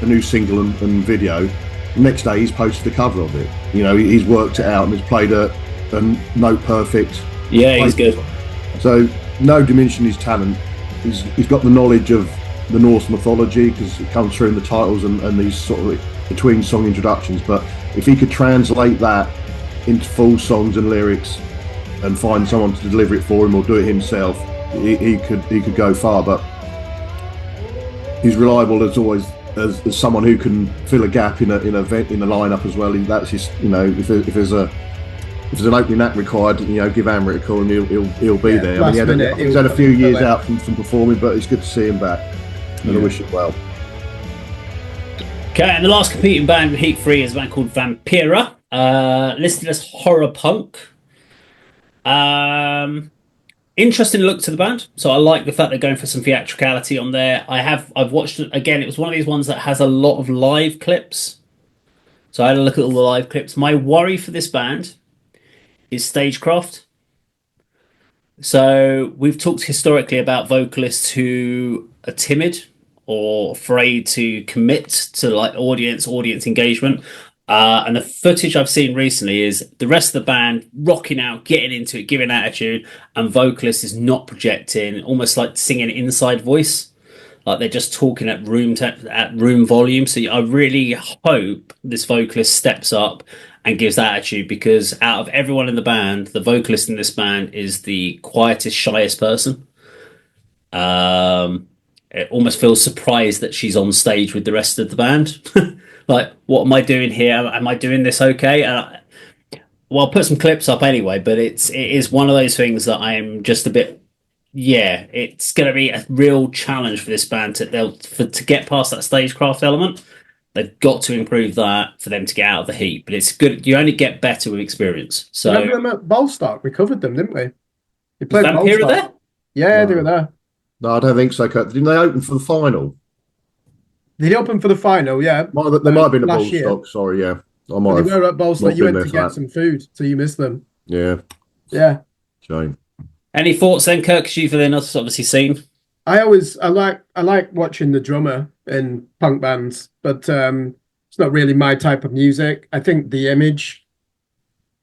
new single and video. The next day, he's posted the cover of it. You know, he's worked it out and has played a note perfect. Yeah, he's good. So, no diminishing his talent. He's got the knowledge of the Norse mythology because it comes through in the titles and these sort of between song introductions. But if he could translate that into full songs and lyrics and find someone to deliver it for him or do it himself, he could go far. But he's reliable as always as someone who can fill a gap in a lineup as well. That's just, you know, if there's an opening act required, you know, give Amrit a call and he'll be there. I mean, he's had a few years out from performing, but it's good to see him back, and I wish him well. Okay, and the last competing band with Heat 3 is a band called Vampira, listed as horror punk. Interesting look to the band, so I like the fact they're going for some theatricality on there. I've watched it again. It was one of these ones that has a lot of live clips, so I had a look at all the live clips. My worry for this band is stagecraft. So we've talked historically about vocalists who are timid or afraid to commit to like audience engagement. And the footage I've seen recently is the rest of the band rocking out, getting into it, giving attitude, and vocalist is not projecting, almost like singing inside voice, like they're just talking at room volume. So I really hope this vocalist steps up and gives attitude, because out of everyone in the band, the vocalist in this band is the quietest, shyest person. It almost feels surprised that she's on stage with the rest of the band. Like, what am I doing here? Am I doing this okay? Well, I'll put some clips up anyway, but it is one of those things that I'm just a bit... Yeah, it's going to be a real challenge for this band to get past that stagecraft element. They've got to improve that for them to get out of the heat. But it's good. You only get better with experience. So remember them at Bolstock? We covered them, didn't we? They played Vampira there? Yeah, they were there. No, I don't think so, Kirk. Didn't they open for the final? They opened for the final, yeah. They might have been a Bolstock. Sorry, yeah. They were at Bolstock. You went to get some food, so you missed them. Yeah. Yeah. Shame. Any thoughts then, Kirk? Because you've obviously seen. I like watching the drummer in punk bands, but it's not really my type of music. I think the image,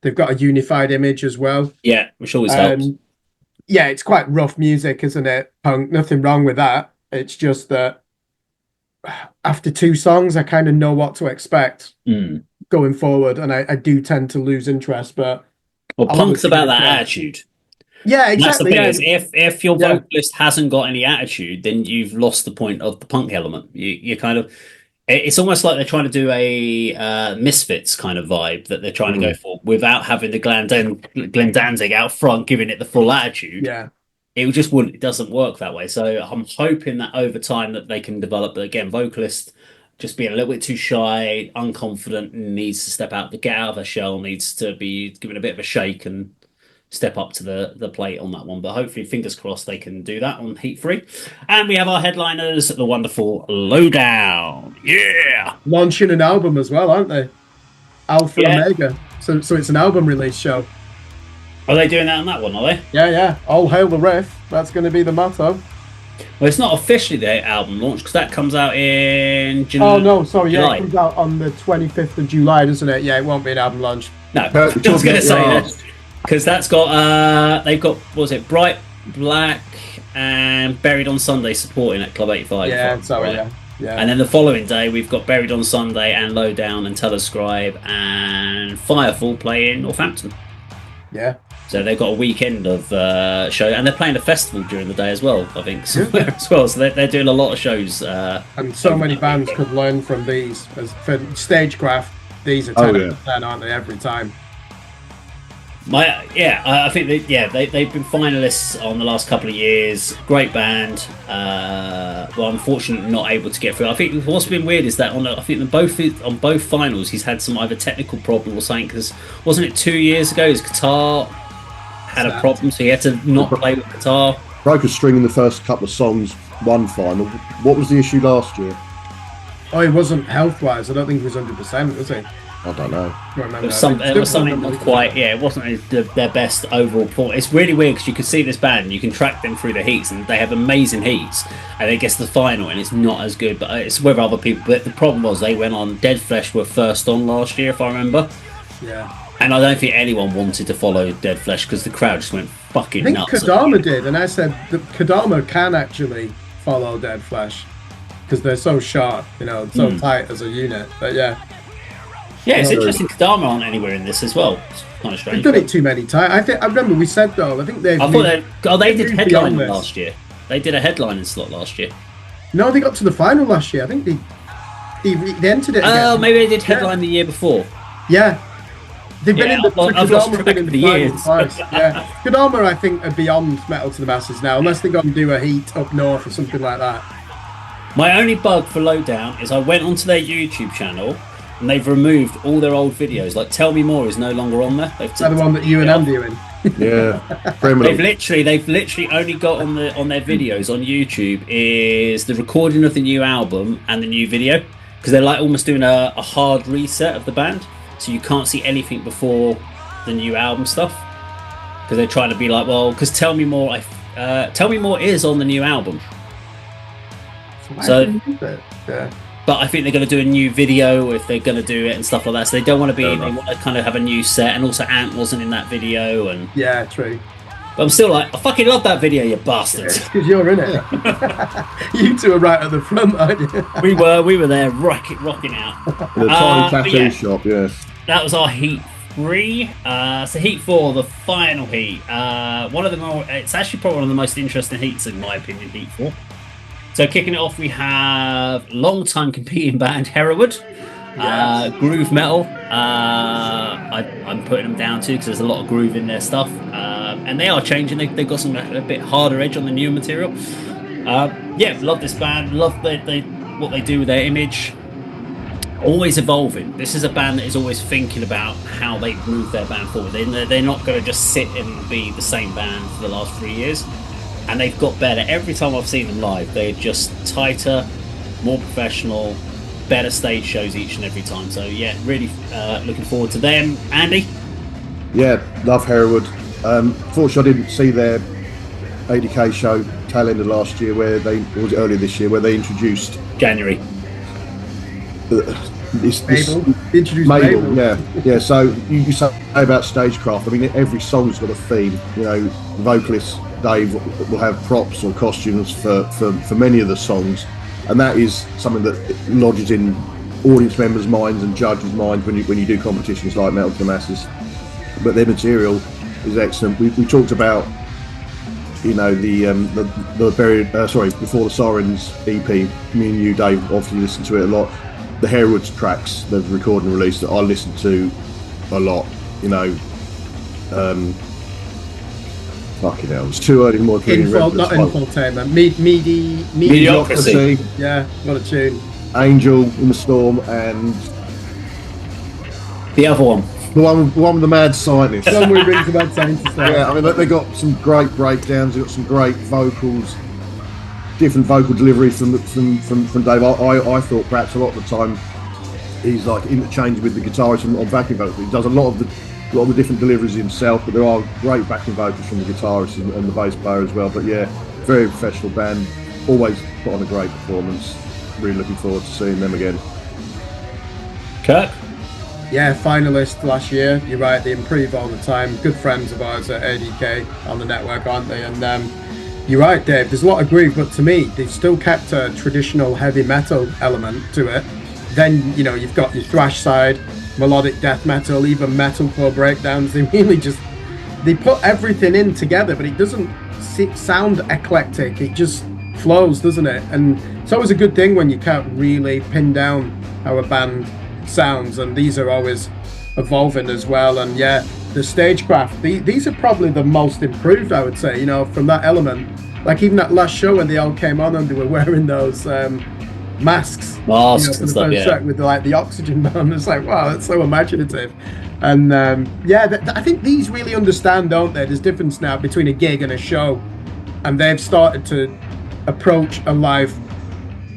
they've got a unified image as well. Yeah, which always helps. Yeah, it's quite rough music, isn't it? Punk, nothing wrong with that. It's just that after 2 songs, I kind of know what to expect going forward, and I do tend to lose interest. But punk's about that attitude. Yeah, exactly. That's the thing is, if your vocalist hasn't got any attitude, then you've lost the point of the punk element. You kind of, it's almost like they're trying to do a Misfits kind of vibe that they're trying to go for without having the Glenn Danzig out front giving it the full attitude. Yeah, it doesn't work that way. So I'm hoping that over time that they can develop. But again, vocalist just being a little bit too shy, unconfident, needs to step out, get out of her shell, needs to be given a bit of a shake and step up to the plate on that one. But hopefully, fingers crossed, they can do that on Heat 3. And we have our headliners, the wonderful Lowdown. Yeah! Launching an album as well, aren't they? Alpha Omega. So it's an album release show. Are they doing that on that one, are they? Yeah. All hail the riff. That's going to be the motto. Well, it's not officially the album launch because that comes out in July. Oh, no, sorry. July. Yeah, it comes out on the 25th of July, doesn't it? Yeah, it won't be an album launch. No, I was going to say that. Because that's got, they've got, what was it, Bright Black and Buried on Sunday supporting at Club 85. Yeah, sorry, right? Yeah. And then the following day, we've got Buried on Sunday and Lowdown and Telescribe and Firefall playing Northampton. Yeah. So they've got a weekend of show, and they're playing a festival during the day as well, I think, somewhere as well. So they're doing a lot of shows. And so many bands could learn from these. As for stagecraft, these are 10 out of 10, aren't they, every time? I think they've been finalists on the last couple of years. Great band. Well, unfortunately, not able to get through. I think what's been weird is that on both finals, he's had some either technical problem or something. Because wasn't it 2 years ago his guitar had a problem, so he had to not play with guitar. Broke a string in the first couple of songs. One final. What was the issue last year? Oh, he wasn't health-wise. I don't think he was 100%, was he? I don't know. It was something not quite. Yeah, it wasn't their best overall performance. It's really weird because you can see this band, you can track them through the heats, and they have amazing heats, and it gets to the final, and it's not as good. But it's with other people. But the problem was they went on. Dead Flesh were first on last year, if I remember. Yeah. And I don't think anyone wanted to follow Dead Flesh because the crowd just went fucking nuts. I think Kodama did, and I said that Kodama can actually follow Dead Flesh because they're so sharp, so tight as a unit. But yeah. Yeah, it's interesting. Kodama aren't anywhere in this as well. It's kind of strange. They've done it too many times. I remember we said though. I think they did headlining last year. They did a headlining slot last year. No, they got to the final last year. I think they entered it. Oh, maybe they did headline the year before. Yeah, they've been in the. I've lost track of the years. Yeah, Kodama, I think, are beyond Metal to the Masses now, unless they go and do a heat up north or something like that. My only bug for Lowdown is I went onto their YouTube channel. And they've removed all their old videos. Like Tell Me More is no longer on there. Is that the one that you and Andy are in? Yeah, they've literally only got on their videos on YouTube is the recording of the new album and the new video because they're like almost doing a hard reset of the band, so you can't see anything before the new album stuff because they're trying to be like, well, because Tell Me More is on the new album. Yeah. But I think they're going to do a new video if they're going to do it and stuff like that. So they don't want to be. They want to kind of have a new set, and also Ant wasn't in that video. And yeah, true. But I'm still like, I fucking love that video, you bastards. Because you're in it. You two are right at the front, aren't you? We were there, rocking out. The tiny tattoo shop, yes. That was our Heat 3. So Heat 4, the final heat. It's actually probably one of the most interesting heats in my opinion. Heat 4. So kicking it off, we have long-time competing band Hereward, groove metal. I'm putting them down too because there's a lot of groove in their stuff, and they are changing. They've got some a bit harder edge on the newer material. Love this band. Love what they do with their image. always evolving. This is a band that is always thinking about how they move their band forward. They're not going to just sit and be the same band for the last 3 years. And they've got better. Every time I've seen them live, they're just tighter, more professional, better stage shows each and every time. So yeah, really looking forward to them. Andy? Yeah, love Hereward. Fortunately, I didn't see their A.D.K show tail end of last year, or was it earlier this year, where they introduced January. Mabel, yeah. So you say about stagecraft. I mean, every song's got a theme. You know, the vocalist Dave will have props or costumes for many of the songs, and that is something that lodges in audience members' minds and judges' minds when you do competitions like Metal to the Masses. But their material is excellent. We talked about, you know, the buried Before the Sirens EP. Me and you, Dave, obviously listen to it a lot. The Hereward's tracks, the recording release that I listen to a lot, you know. Fucking hell, it's too early more. Not Infotainment, Mediocrity. Yeah, what a tune. Angel in the Storm and the other one. The one with the mad scientist. The one we read about scientists. Yeah, I mean, they got some great breakdowns. They got some great vocals, different vocal delivery from Dave. I thought perhaps a lot of the time he's like interchanged with the guitarist on backing vocals. He does a lot of the different deliveries himself, but there are great backing vocals from the guitarist and the bass player as well. But yeah, very professional band. Always put on a great performance. Really looking forward to seeing them again. Kirk? Yeah, finalist last year. You're right, they improve all the time. Good friends of ours at A.D.K on the network, aren't they? And you're right, Dave, there's a lot of groove, but to me, they've still kept a traditional heavy metal element to it. Then, you know, you've got your thrash side, melodic death metal, even metalcore breakdowns. They really they put everything in together, but it doesn't sound eclectic. It just flows, doesn't it? And it's always a good thing when you can't really pin down how a band sounds, and these are always evolving as well. And yeah, the stagecraft, these are probably the most improved, I would say, you know, from that element. Like even that last show when they all came on and they were wearing those masks, you know, for the first track with like the oxygen band. It's like, wow, that's so imaginative. And I think these really understand, don't they? There's difference now between a gig and a show, and they've started to approach a live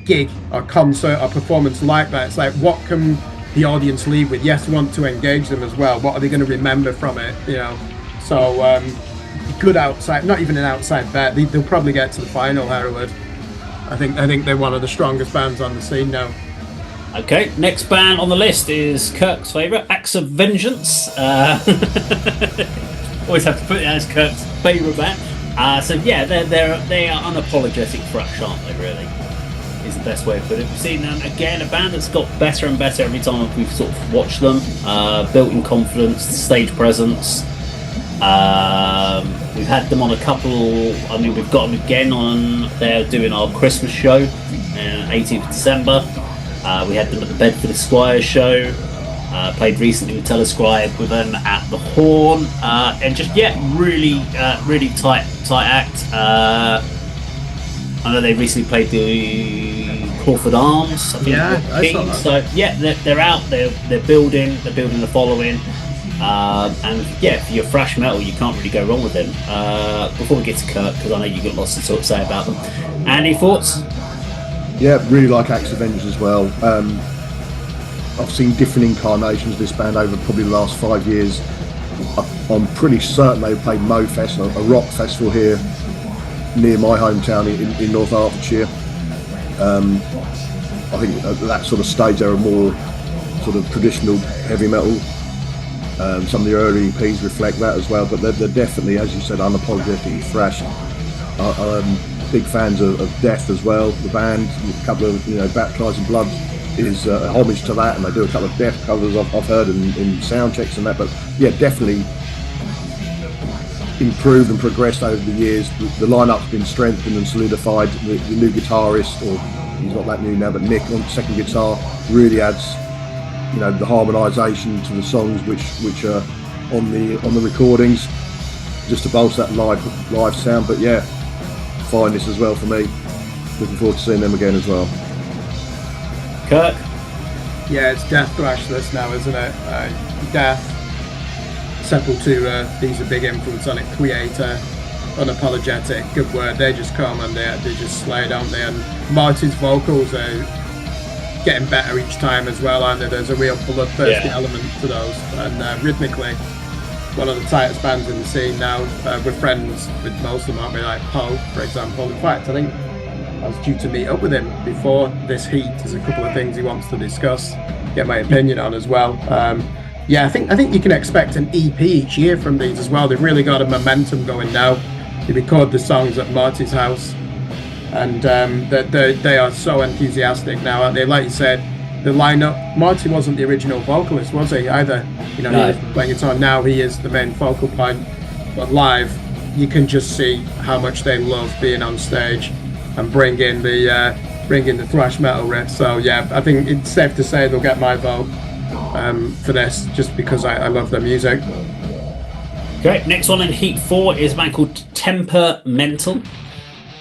gig or concert or performance like that. It's like, what can the audience leave with? Yes, we want to engage them as well. What are they going to remember from it? You know, so good outside, not even an outside bet. They'll probably get to the final. Hereward. I think they're one of the strongest bands on the scene now. Okay, next band on the list is Kirk's favourite, Acts of Vengeance. Always have to put it as Kirk's favourite band. So yeah, they are unapologetic thrash, aren't they? Really, is the best way to put it. We've seen them again, a band that's got better and better every time we've sort of watched them. Built-in confidence, stage presence. We've had them on a couple. I mean, we've got them again on. They're doing our Christmas show, 18th of December. We had them at the Bedford Esquire show. Played recently with Telescribe with them at the Horn, and just really tight act. I know they recently played the Crawford Arms. I think, I saw that. So yeah, they're out. They're building a following. And yeah, if you're thrash metal, you can't really go wrong with them. Before we get to Kirk, because I know you've got lots to sort of say about them. Any thoughts? Yeah, really like Acts of Vengeance as well. I've seen different incarnations of this band over probably the last 5 years. I'm pretty certain they played MoFest, a rock festival here near my hometown in North Hertfordshire. I think at that sort of stage they were more sort of traditional heavy metal. Some of the early EPs reflect that as well, but they're definitely, as you said, unapologetically thrash. Big fans of Death as well, the band. A couple of, Baptized in Blood is a homage to that, and they do a couple of Death covers I've heard in sound checks and that. But yeah, definitely improved and progressed over the years. The lineup's been strengthened and solidified. The new guitarist, or he's not that new now, but Nick on second guitar really adds, the harmonisation to the songs which are on the recordings, just to bolster that live sound. But yeah, finest as well for me. Looking forward to seeing them again as well. Kirk? Yeah, it's death thrash this now, isn't it? Death, Sepultura, these are big influence on it. Creator, Unapologetic, good word. They just come and they just slay, don't they? And Marty's vocals are getting better each time as well, aren't they? There's a real bloodthirsty element to those. And rhythmically, one of the tightest bands in the scene now. We're friends with most of them, aren't we? Like Poe, for example. In fact, I think I was due to meet up with him before this heat. There's a couple of things he wants to discuss, get my opinion on as well. Yeah, I think you can expect an EP each year from these as well. They've really got a momentum going now. They record the songs at Marty's house, and they are so enthusiastic now, aren't they? Like you said, the lineup. Marty wasn't the original vocalist, was he? Either, you know, no. He was playing guitar. Now he is the main focal point. But live, you can just see how much they love being on stage and bringing the thrash metal riff. So yeah, I think it's safe to say they'll get my vote for this, just because I love their music. Okay, next one in Heat 4 is a band called Temperamental.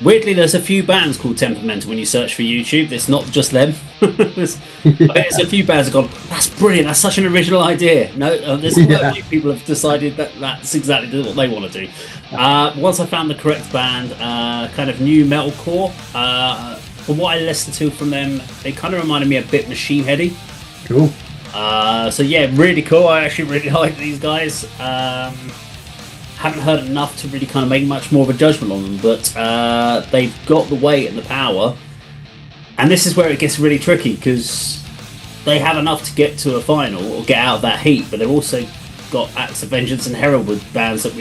Weirdly, there's a few bands called Temperamental when you search for YouTube. It's not just them. there's a few bands have gone, that's brilliant, that's such an original idea. No, there's a few people have decided that that's exactly what they want to do. Once I found the correct band, kind of new metalcore, from what I listened to from them, they kind of reminded me a bit Machine Heady. Cool. So yeah, really cool. I actually really like these guys. Haven't heard enough to really kind of make much more of a judgment on them, but they've got the weight and the power, and this is where it gets really tricky, because they have enough to get to a final or get out of that heat, but they've also got Acts of Vengeance and Heraldwood, bands that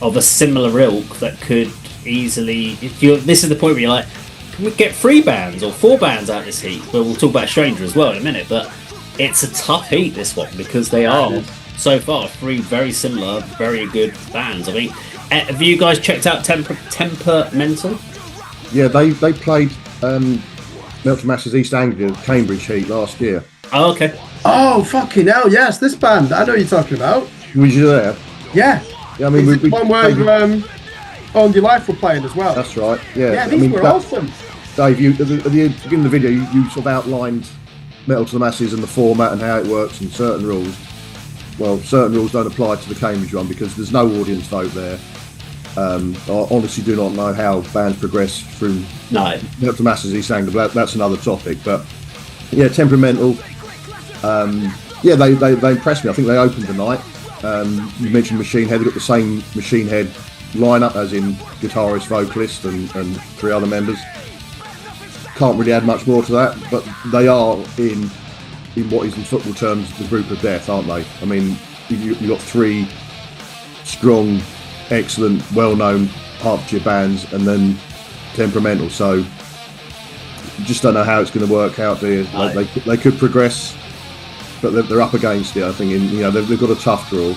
of a similar ilk that could easily, this is the point where you're like, can we get 3 bands or 4 bands out of this heat? Well, we'll talk about Stranger as well in a minute, but it's a tough heat, this one, because they are so far 3 very similar, very good bands. I mean, have you guys checked out Temperamental? Yeah, they played Melted Masses East Anglia Cambridge Heat last year. Oh, okay. Oh, fucking hell, yes, this band. I know what you're talking about. Was you there? Yeah. Yeah, I mean, we one where On Your Life were playing as well. That's right, yeah. Yeah, these were awesome. Dave, at the beginning of the video, you sort of outlined Metal to the Masses and the format and how it works and certain rules. Well, certain rules don't apply to the Cambridge one because there's no audience vote there. I honestly do not know how bands progress through Metal to the Masses East Anglia. That's another topic. But yeah, Temperamental. Yeah, they impressed me. I think they opened the night. You mentioned Machine Head. They've got the same Machine Head lineup, as in guitarist, vocalist, and 3 other members. Can't really add much more to that, but they are in what is in football terms the group of death, aren't they? I mean, you've got 3 strong, excellent, well-known Hertfordshire bands, and then Temperamental. So you just don't know how it's going to work out there. They could progress, but they're up against it. I think they've got a tough draw.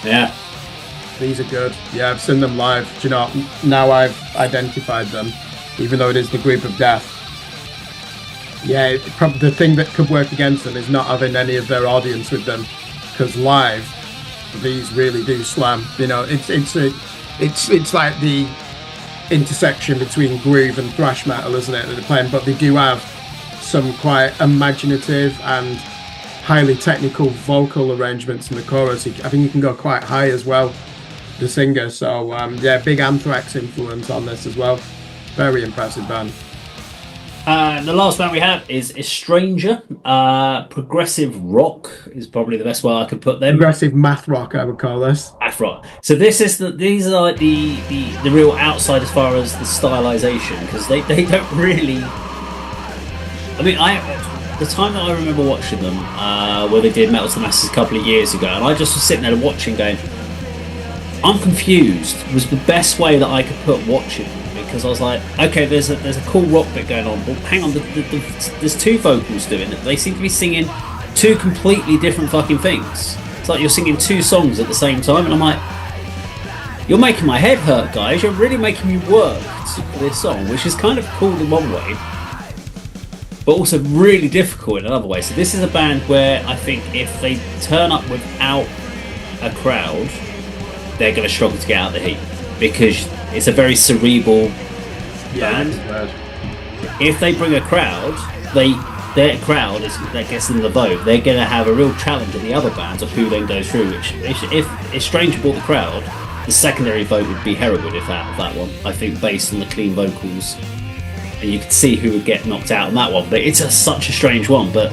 Yeah. These are good. Yeah, I've seen them live. Do you know, now I've identified them, even though it is the group of death. Yeah, probably the thing that could work against them is not having any of their audience with them, because live, these really do slam. You know, it's like the intersection between groove and thrash metal, isn't it, that they're playing? But they do have some quite imaginative and highly technical vocal arrangements in the chorus. I think you can go quite high as well, the singer. So yeah, big Anthrax influence on this as well. Very impressive band. The last band we have is Stranger. Progressive rock is probably the best way I could put them. Progressive math rock, I would call this. Math rock. So these are like the real outside as far as the stylization, because they don't really. I mean, the time that I remember watching them, where they did Metal to the Masses a couple of years ago, and I just was sitting there watching, going, I'm confused. Was the best way that I could put watching. Because I was like, okay, there's a cool rock bit going on, but hang on, there's 2 vocals doing it. They seem to be singing 2 completely different fucking things. It's like you're singing 2 songs at the same time, and I'm like, you're making my head hurt, guys. You're really making me work for this song, which is kind of cool in one way, but also really difficult in another way. So this is a band where I think if they turn up without a crowd, they're going to struggle to get out of the heat, because it's a very cerebral band. If they bring a crowd, their crowd that gets them the vote, they're going to have a real challenge in the other bands of who then goes through. Which, if Stranger brought the crowd, the secondary vote would be Hereward if out of that one. I think based on the clean vocals, and you could see who would get knocked out on that one. But it's such a strange one. But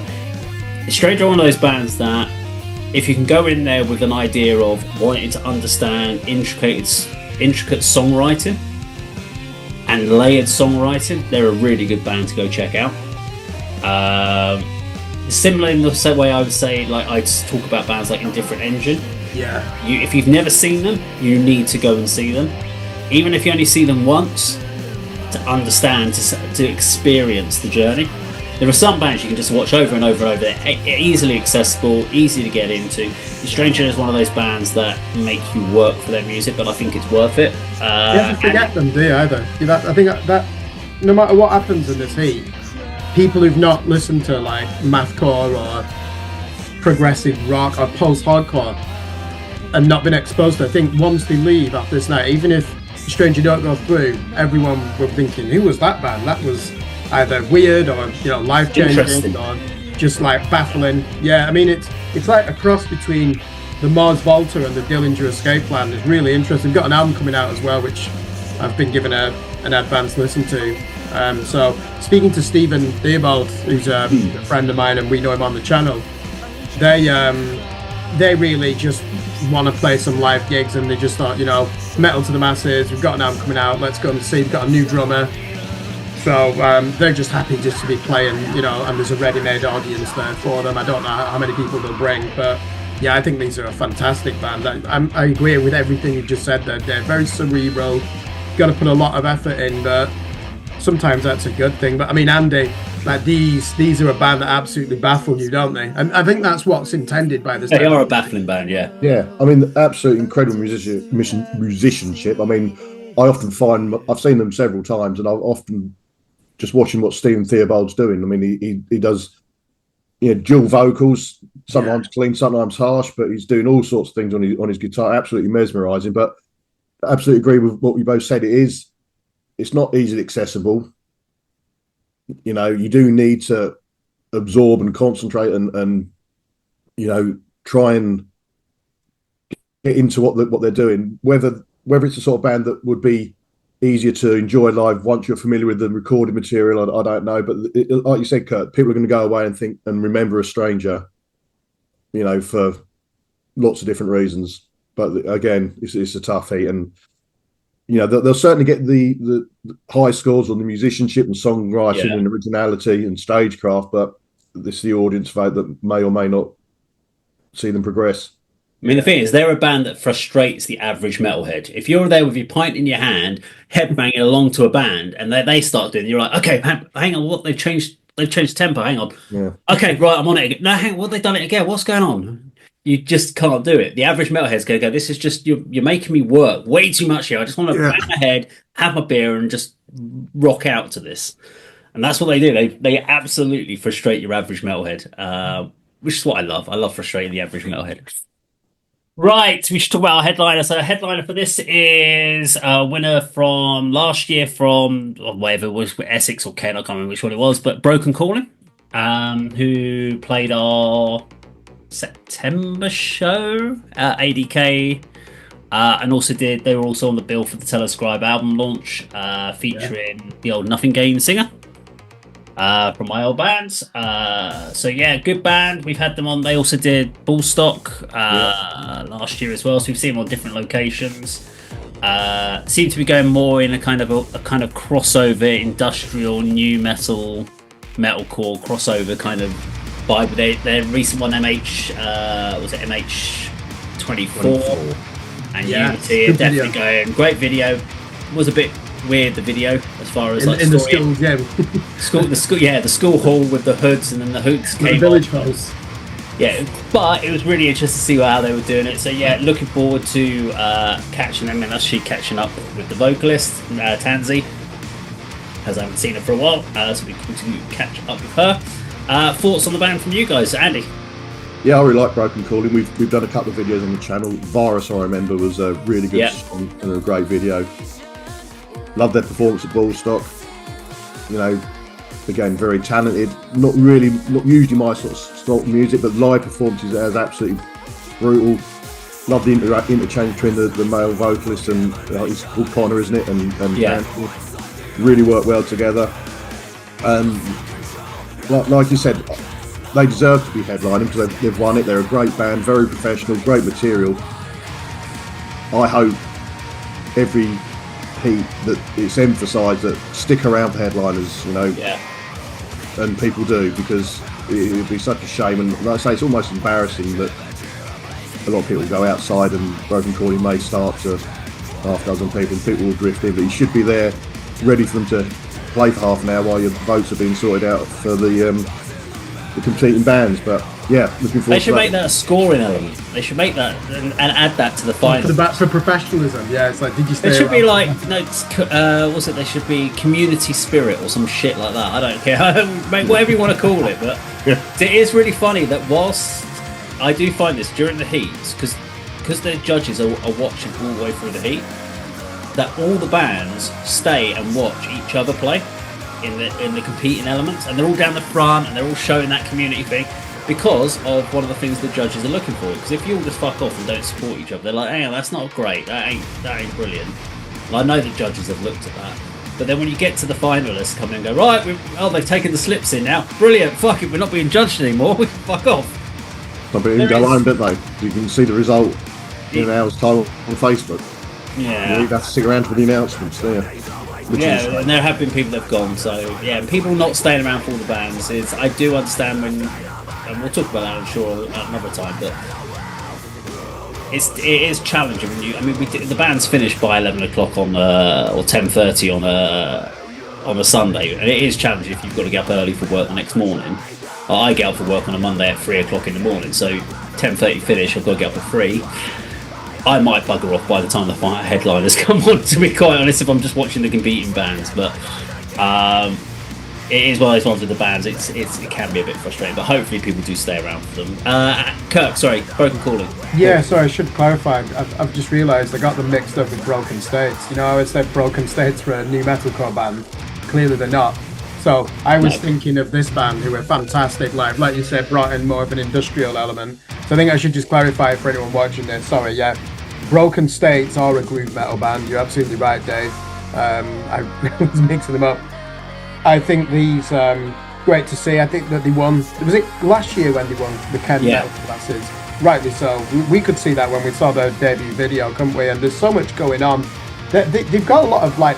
Stranger are one of those bands that, if you can go in there with an idea of wanting to understand intricate songwriting and layered songwriting, they're a really good band to go check out. Similar in the same way I would say, like I talk about bands like Indifferent Engine. Yeah. If you've never seen them, you need to go and see them. Even if you only see them once, to understand, to experience the journey. There are some bands you can just watch over and over and over. They're easily accessible, easy to get into. Stranger is one of those bands that make you work for their music, but I think it's worth it. You have to forget them, do you, either? I think that no matter what happens in this heat, people who've not listened to like mathcore or progressive rock or post-hardcore and not been exposed to it, I think once they leave after this night, even if Stranger don't go through, everyone will be thinking, who was that band? That was either weird or life-changing or just like baffling. Yeah, I mean it's like a cross between the Mars Volta and the Dillinger Escape Plan. Is really interesting. We've got an album coming out as well, which I've been given an advance listen to. So speaking to Stephen Theobald, who's a friend of mine, and we know him on the channel, they really just want to play some live gigs, and they just thought, metal to the masses. We've got an album coming out. Let's go and see. We've got a new drummer. So they're just happy just to be playing, and there's a ready-made audience there for them. I don't know how many people they'll bring, but yeah, I think these are a fantastic band. I agree with everything you just said there. They're very cerebral, got to put a lot of effort in, but sometimes that's a good thing. But I mean, Andy, like these are a band that absolutely baffle you, don't they? And I think that's what's intended by this. They are a baffling band, yeah. Yeah, I mean, absolutely incredible musicianship. I mean, I often find, I've seen them several times, and I've often just watching what Stephen Theobald's doing. I mean, he does, dual vocals, sometimes clean, sometimes harsh, but he's doing all sorts of things on his guitar. Absolutely mesmerising. But I absolutely agree with what you both said. It's not easily accessible. You do need to absorb and concentrate and try and get into what they're doing. Whether it's a sort of band that would be easier to enjoy live once you're familiar with the recorded material, I don't know. But like you said, Kirk, people are going to go away and think and remember a Stranger, for lots of different reasons. But again, it's a tough heat, and they'll certainly get the high scores on the musicianship and songwriting and originality and stagecraft. But this is the audience vote that may or may not see them progress. I mean, the thing is, they're a band that frustrates the average metalhead. If you're there with your pint in your hand, headbanging along to a band, and they start doing it, you're like, okay, hang on, what? They've changed tempo, hang on. Yeah. Okay, right, I'm on it again. No, hang on, what, they've done it again? What's going on? You just can't do it. The average metalhead's going to go, this is just, you're making me work way too much here. I just want to bang my head, have my beer, and just rock out to this. And that's what they do. They absolutely frustrate your average metalhead, which is what I love. I love frustrating the average metalhead. Right, we should talk about our headliner. So, our headliner for this is a winner from last year from whatever it was, Essex or Kent, I can't remember which one it was, but Broken Calling, who played our September show, A.D.K, and also they were also on the bill for the Telescribe album launch, featuring the old Nothing Gain singer. From my old bands. So yeah, good band. We've had them on. They also did Bullstock last year as well. So we've seen them on different locations. Seem to be going more in a kind of crossover industrial new metalcore crossover kind of vibe. Their recent one, was it MH24 and Unity, are definitely going. Great video. Was a bit weird, the video, as far as like in the school, the school hall with the hoods, and then the hoods came the village house. Yeah, but it was really interesting to see how they were doing it. So yeah, looking forward to catching them, and actually catching up with the vocalist Tansy, as I haven't seen her for a while. So we continue to catch up with her. Thoughts on the band from you guys, Andy? Yeah, I really like Broken Calling. We've done a couple of videos on the channel. Virus, I remember, was a really good song and a great video. Love their performance at Bullstock. again, very talented. Not usually my sort of style of music, but live performances is absolutely brutal. Love the interchange between the male vocalist and it's called Connor, isn't it? And really work well together. Like you said, they deserve to be headlining because they've won it. They're a great band, very professional, great material. I hope every heat that it's emphasised that stick around for headliners, and people do, because it would be such a shame. And like I say, it's almost embarrassing that a lot of people go outside and Broken Calling may start to half dozen people and people will drift in, but you should be there ready for them to play for half an hour while your votes are being sorted out for the competing bands. But yeah, looking forward. They should make that a scoring element. They should make that and add that to the final. For professionalism, yeah. It's like, did you stay? It should be like what's it? There should be community spirit or some shit like that. I don't care, whatever you want to call it. But it is really funny that whilst I do find this during the heats, because the judges are watching all the way through the heat, that all the bands stay and watch each other play in the competing elements, and they're all down the front and they're all showing that community thing because of one of the things the judges are looking for. Because if you all just fuck off and don't support each other, they're like, hey, that's not great, that ain't brilliant. And I know the judges have looked at that, but then when you get to the finalists come in and go, right, they've taken the slips in now, brilliant, fuck it, we're not being judged anymore, we can fuck off. Some people go home, don't they? You can see the result in an hour's time on Facebook. Yeah, you have to stick around for the announcements there. And there have been people that have gone. So yeah, people not staying around for all the bands. I do understand when, and we'll talk about that, I'm sure, at another time. But it is challenging when the band's finished by 11 o'clock on or 10:30 on a Sunday, and it is challenging if you've got to get up early for work the next morning. I get up for work on a Monday at 3 o'clock in the morning, so 10:30 finish. I've got to get up at 3. I might bugger off by the time the headliners come on, to be quite honest, if I'm just watching the competing bands. But it is one of those ones with the bands. It can be a bit frustrating, but hopefully people do stay around for them. Kirk, sorry, Broken Calling. Yeah, sorry, I should clarify. I've just realised I got them mixed up with Broken States. I always said Broken States for a new metalcore band. Clearly they're not. So I was thinking of this band, who were fantastic live, like you said, brought in more of an industrial element. So I think I should just clarify for anyone watching this. Sorry, yeah, Broken States are a groove metal band. You're absolutely right, Dave. I was mixing them up. I think these great to see. I think that they won. Was it last year when they won the Ken Metal Classes? Rightly so. We could see that when we saw their debut video, couldn't we? And there's so much going on. They've got a lot of like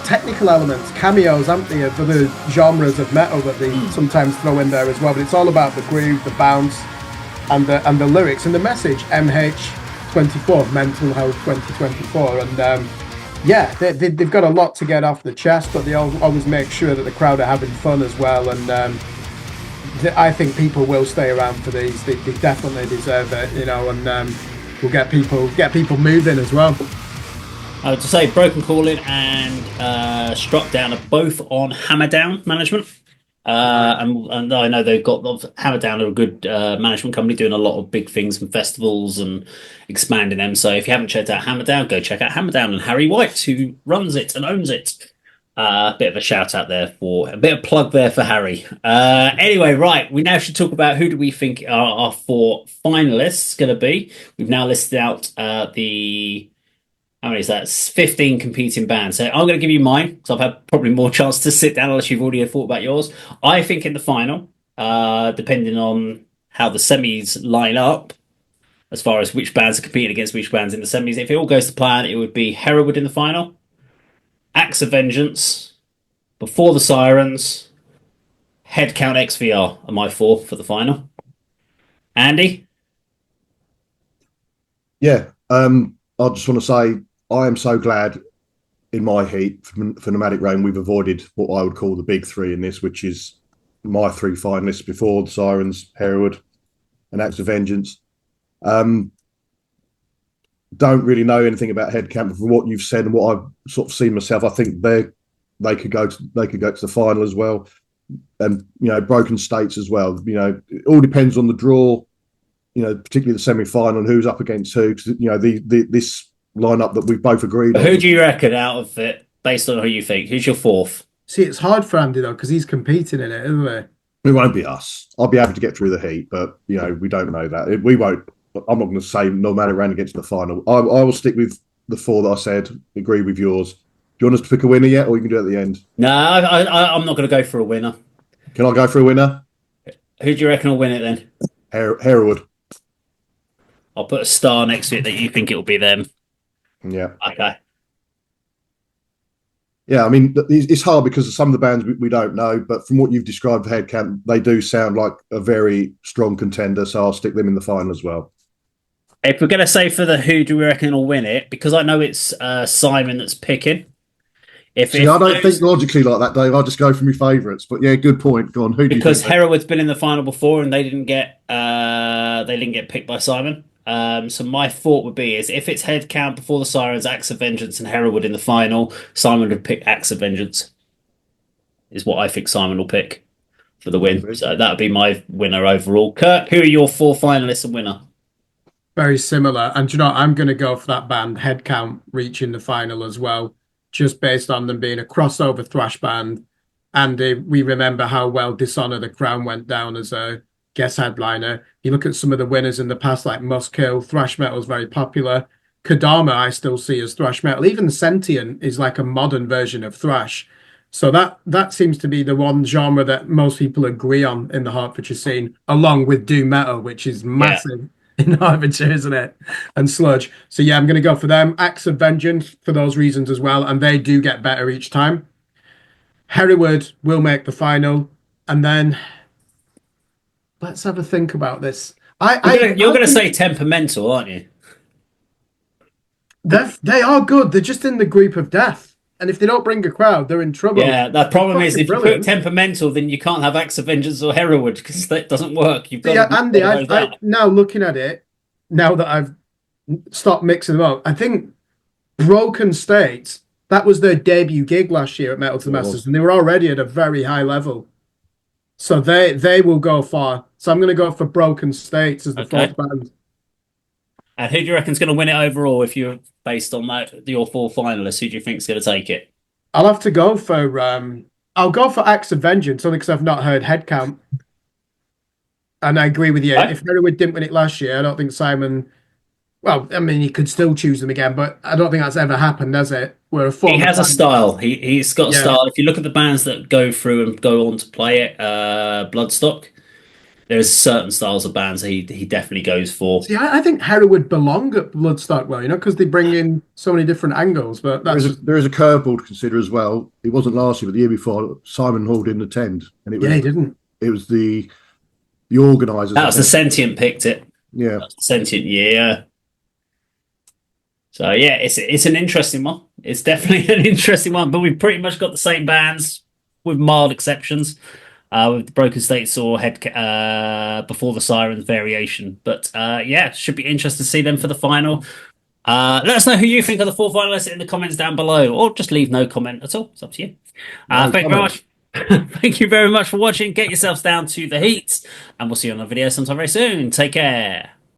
technical elements, cameos, haven't they, of other genres of metal that they sometimes throw in there as well. But it's all about the groove, the bounce, and the lyrics and the message. MH24, Mental Health 2024, and they've got a lot to get off the chest, but they always make sure that the crowd are having fun as well. And I think people will stay around for these. They definitely deserve it, and we'll get people moving as well. To say Broken Calling and Struck Down are both on Hammer Down management. And I know they've got Hammer Down are a good management company doing a lot of big things and festivals and expanding them. So if you haven't checked out Hammer Down, go check out Hammer Down and Harry White, who runs it and owns it. A bit of a shout out there a bit of plug there for Harry. Anyway, right, we now should talk about who do we think our 4 finalists going to be. We've now listed out how many is that? 15 competing bands. So I'm going to give you mine, because I've had probably more chance to sit down unless you've already thought about yours. I think in the final, depending on how the semis line up, as far as which bands are competing against which bands in the semis, if it all goes to plan, it would be Hereward in the final, Acts of Vengeance, Before the Sirens, Headcount XVR are my 4 for the final. Andy? Yeah, I just want to say I am so glad in my heat for Nomadic Rain we've avoided what I would call the big 3 in this, which is my 3 finalists: Before the Sirens, Hereward, and Acts of Vengeance. Don't really know anything about Headcount, but from what you've said and what I've sort of seen myself, I think they could go to the final as well, and Broken States as well. It all depends on the draw. Particularly the semi-final and who's up against who. Because this lineup that we've both agreed on. Who do you reckon out of it, based on who you think? Who's your 4th? See, it's hard for Andy though because he's competing in it, isn't he? It won't be us. I'll be able to get through the heat, but we don't know that. We won't. I'm not going to say no matter round against the final. I will stick with the 4 that I said. Agree with yours. Do you want us to pick a winner yet, or you can do it at the end? No, I'm not going to go for a winner. Can I go for a winner? Who do you reckon will win it then? Hereward. I'll put a star next to it that you think it will be them. Yeah. Okay. Yeah, I mean, it's hard because some of the bands we don't know, but from what you've described for Headcamp, they do sound like a very strong contender, so I'll stick them in the final as well. If we're going to say for the who do we reckon will win it, because I know it's Simon that's picking. I don't think logically like that, Dave. I'll just go for my favourites. But yeah, good point. Go on. Who do you think? Because Hereward's been in the final before and they didn't get picked by Simon. So my thought would be is if it's head count before the Sirens, Acts of Vengeance, and Hereward in the final, Simon would pick Acts of Vengeance. Is what I think Simon will pick for the win. So that would be my winner overall. Kirk, who are your 4 finalists and winner? Very similar. And I'm going to go for that band, head count, reaching the final as well, just based on them being a crossover thrash band. And we remember how well Dishonor the Crown went down as a guest headliner. You look at some of the winners in the past, like Muskill, thrash metal is very popular. Kadama, I still see as thrash metal. Even Sentient is like a modern version of thrash. So that seems to be the one genre that most people agree on in the Hertfordshire scene, along with doom metal, which is massive in Hertfordshire, isn't it? And sludge. So yeah, I'm going to go for them. Acts of Vengeance for those reasons as well, and they do get better each time. Hereward will make the final, and then let's have a think about this. You're going to say Temperamental, aren't you? They are good. They're just in the group of death. And if they don't bring a crowd, they're in trouble. Yeah, the problem is if you put Temperamental, then you can't have Acts of Vengeance or Hereward because that doesn't work. You've got Andy, now looking at it, now that I've stopped mixing them up, I think Broken States, that was their debut gig last year at Metal to the Masters, and they were already at a very high level. So they will go far. So I'm going to go for Broken States as the 4th band. And who do you reckon is going to win it overall if you're based on that, your 4 finalists? Who do you think is going to take it? I'll have to go for I'll go for Acts of Vengeance only because I've not heard head count. And I agree with you. Right. If Hereward didn't win it last year, I don't think Simon. Well, I mean, he could still choose them again, but I don't think that's ever happened, has it? He has a style. He's got a style. If you look at the bands that go through and go on to play it, Bloodstock, there's certain styles of bands he definitely goes for. See, I think Hereward belong at Bloodstock, well, because they bring in so many different angles. But there is a curveball to consider as well. It wasn't last year, but the year before, Simon Hall didn't attend, and it was, he didn't. It was the organisers. That was the Sentient picked it. Yeah, Sentient, yeah. So yeah, it's an interesting one. It's definitely an interesting one, but we've pretty much got the same bands with mild exceptions. With the Broken States or head before the Sirens variation, but should be interesting to see them for the final. Let us know who you think are the 4 finalists in the comments down below, or just leave no comment at all. It's up to you. Thank you very much. Thank you very much for watching. Get yourselves down to the heat, and we'll see you on a video sometime very soon. Take care.